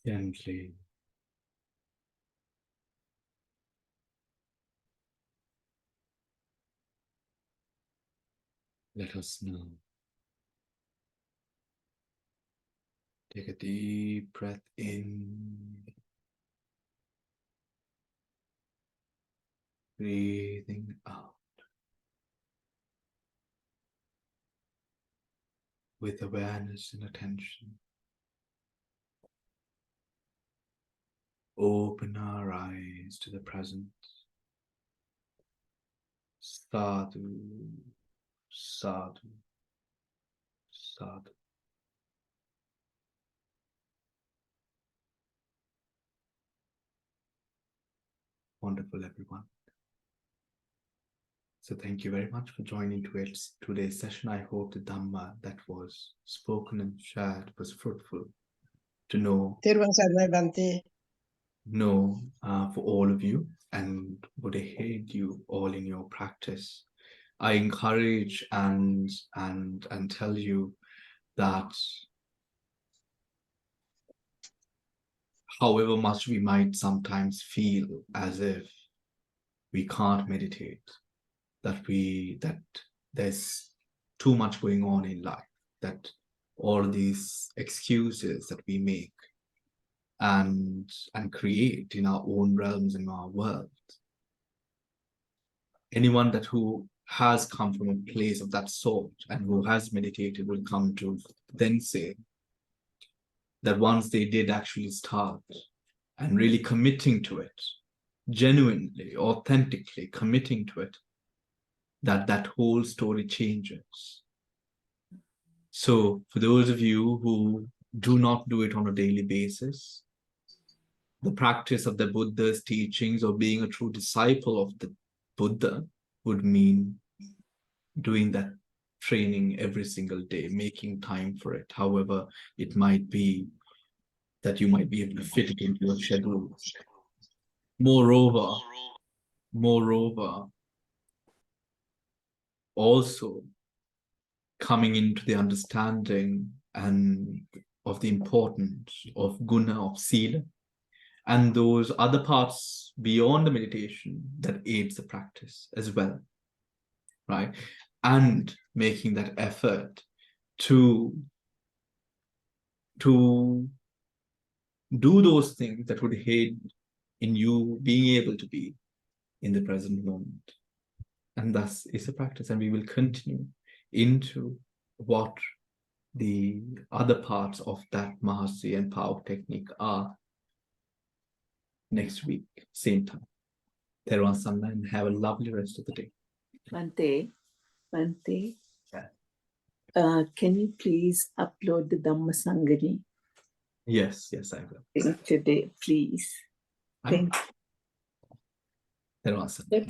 Gently. Let us know. Take a deep breath in. Breathing out. With awareness and attention. Open our eyes to the present. Sadhu, sadhu, sadhu. Wonderful, everyone. So thank you very much for joining today's session. I hope the Dhamma that was spoken and shared was fruitful to know for all of you and would aid you all in your practice. I encourage and tell you that however much we might sometimes feel as if we can't meditate, that there's too much going on in life, that all these excuses that we make and create in our own realms in our world. Anyone who has come from a place of that sort and who has meditated will come to then say that once they did actually start and really committing to it, genuinely, authentically committing to it, that whole story changes. So for those of you who do not do it on a daily basis, the practice of the Buddha's teachings or being a true disciple of the Buddha would mean doing that training every single day, making time for it. However, it might be that you might be able to fit it into your schedule. Moreover, also coming into the understanding and of the importance of guna, of sila, and those other parts beyond the meditation that aids the practice as well, right? And making that effort to do those things that would aid in you being able to be in the present moment. And thus is a practice, and we will continue into what the other parts of that Mahasi and Pa-Auk technique are next week, same time. Theravadin, and have a lovely rest of the day. Bhante, Yeah. can you please upload the Dhamma Sangani? Yes, I will. Today, please. Thank you. Theravadin.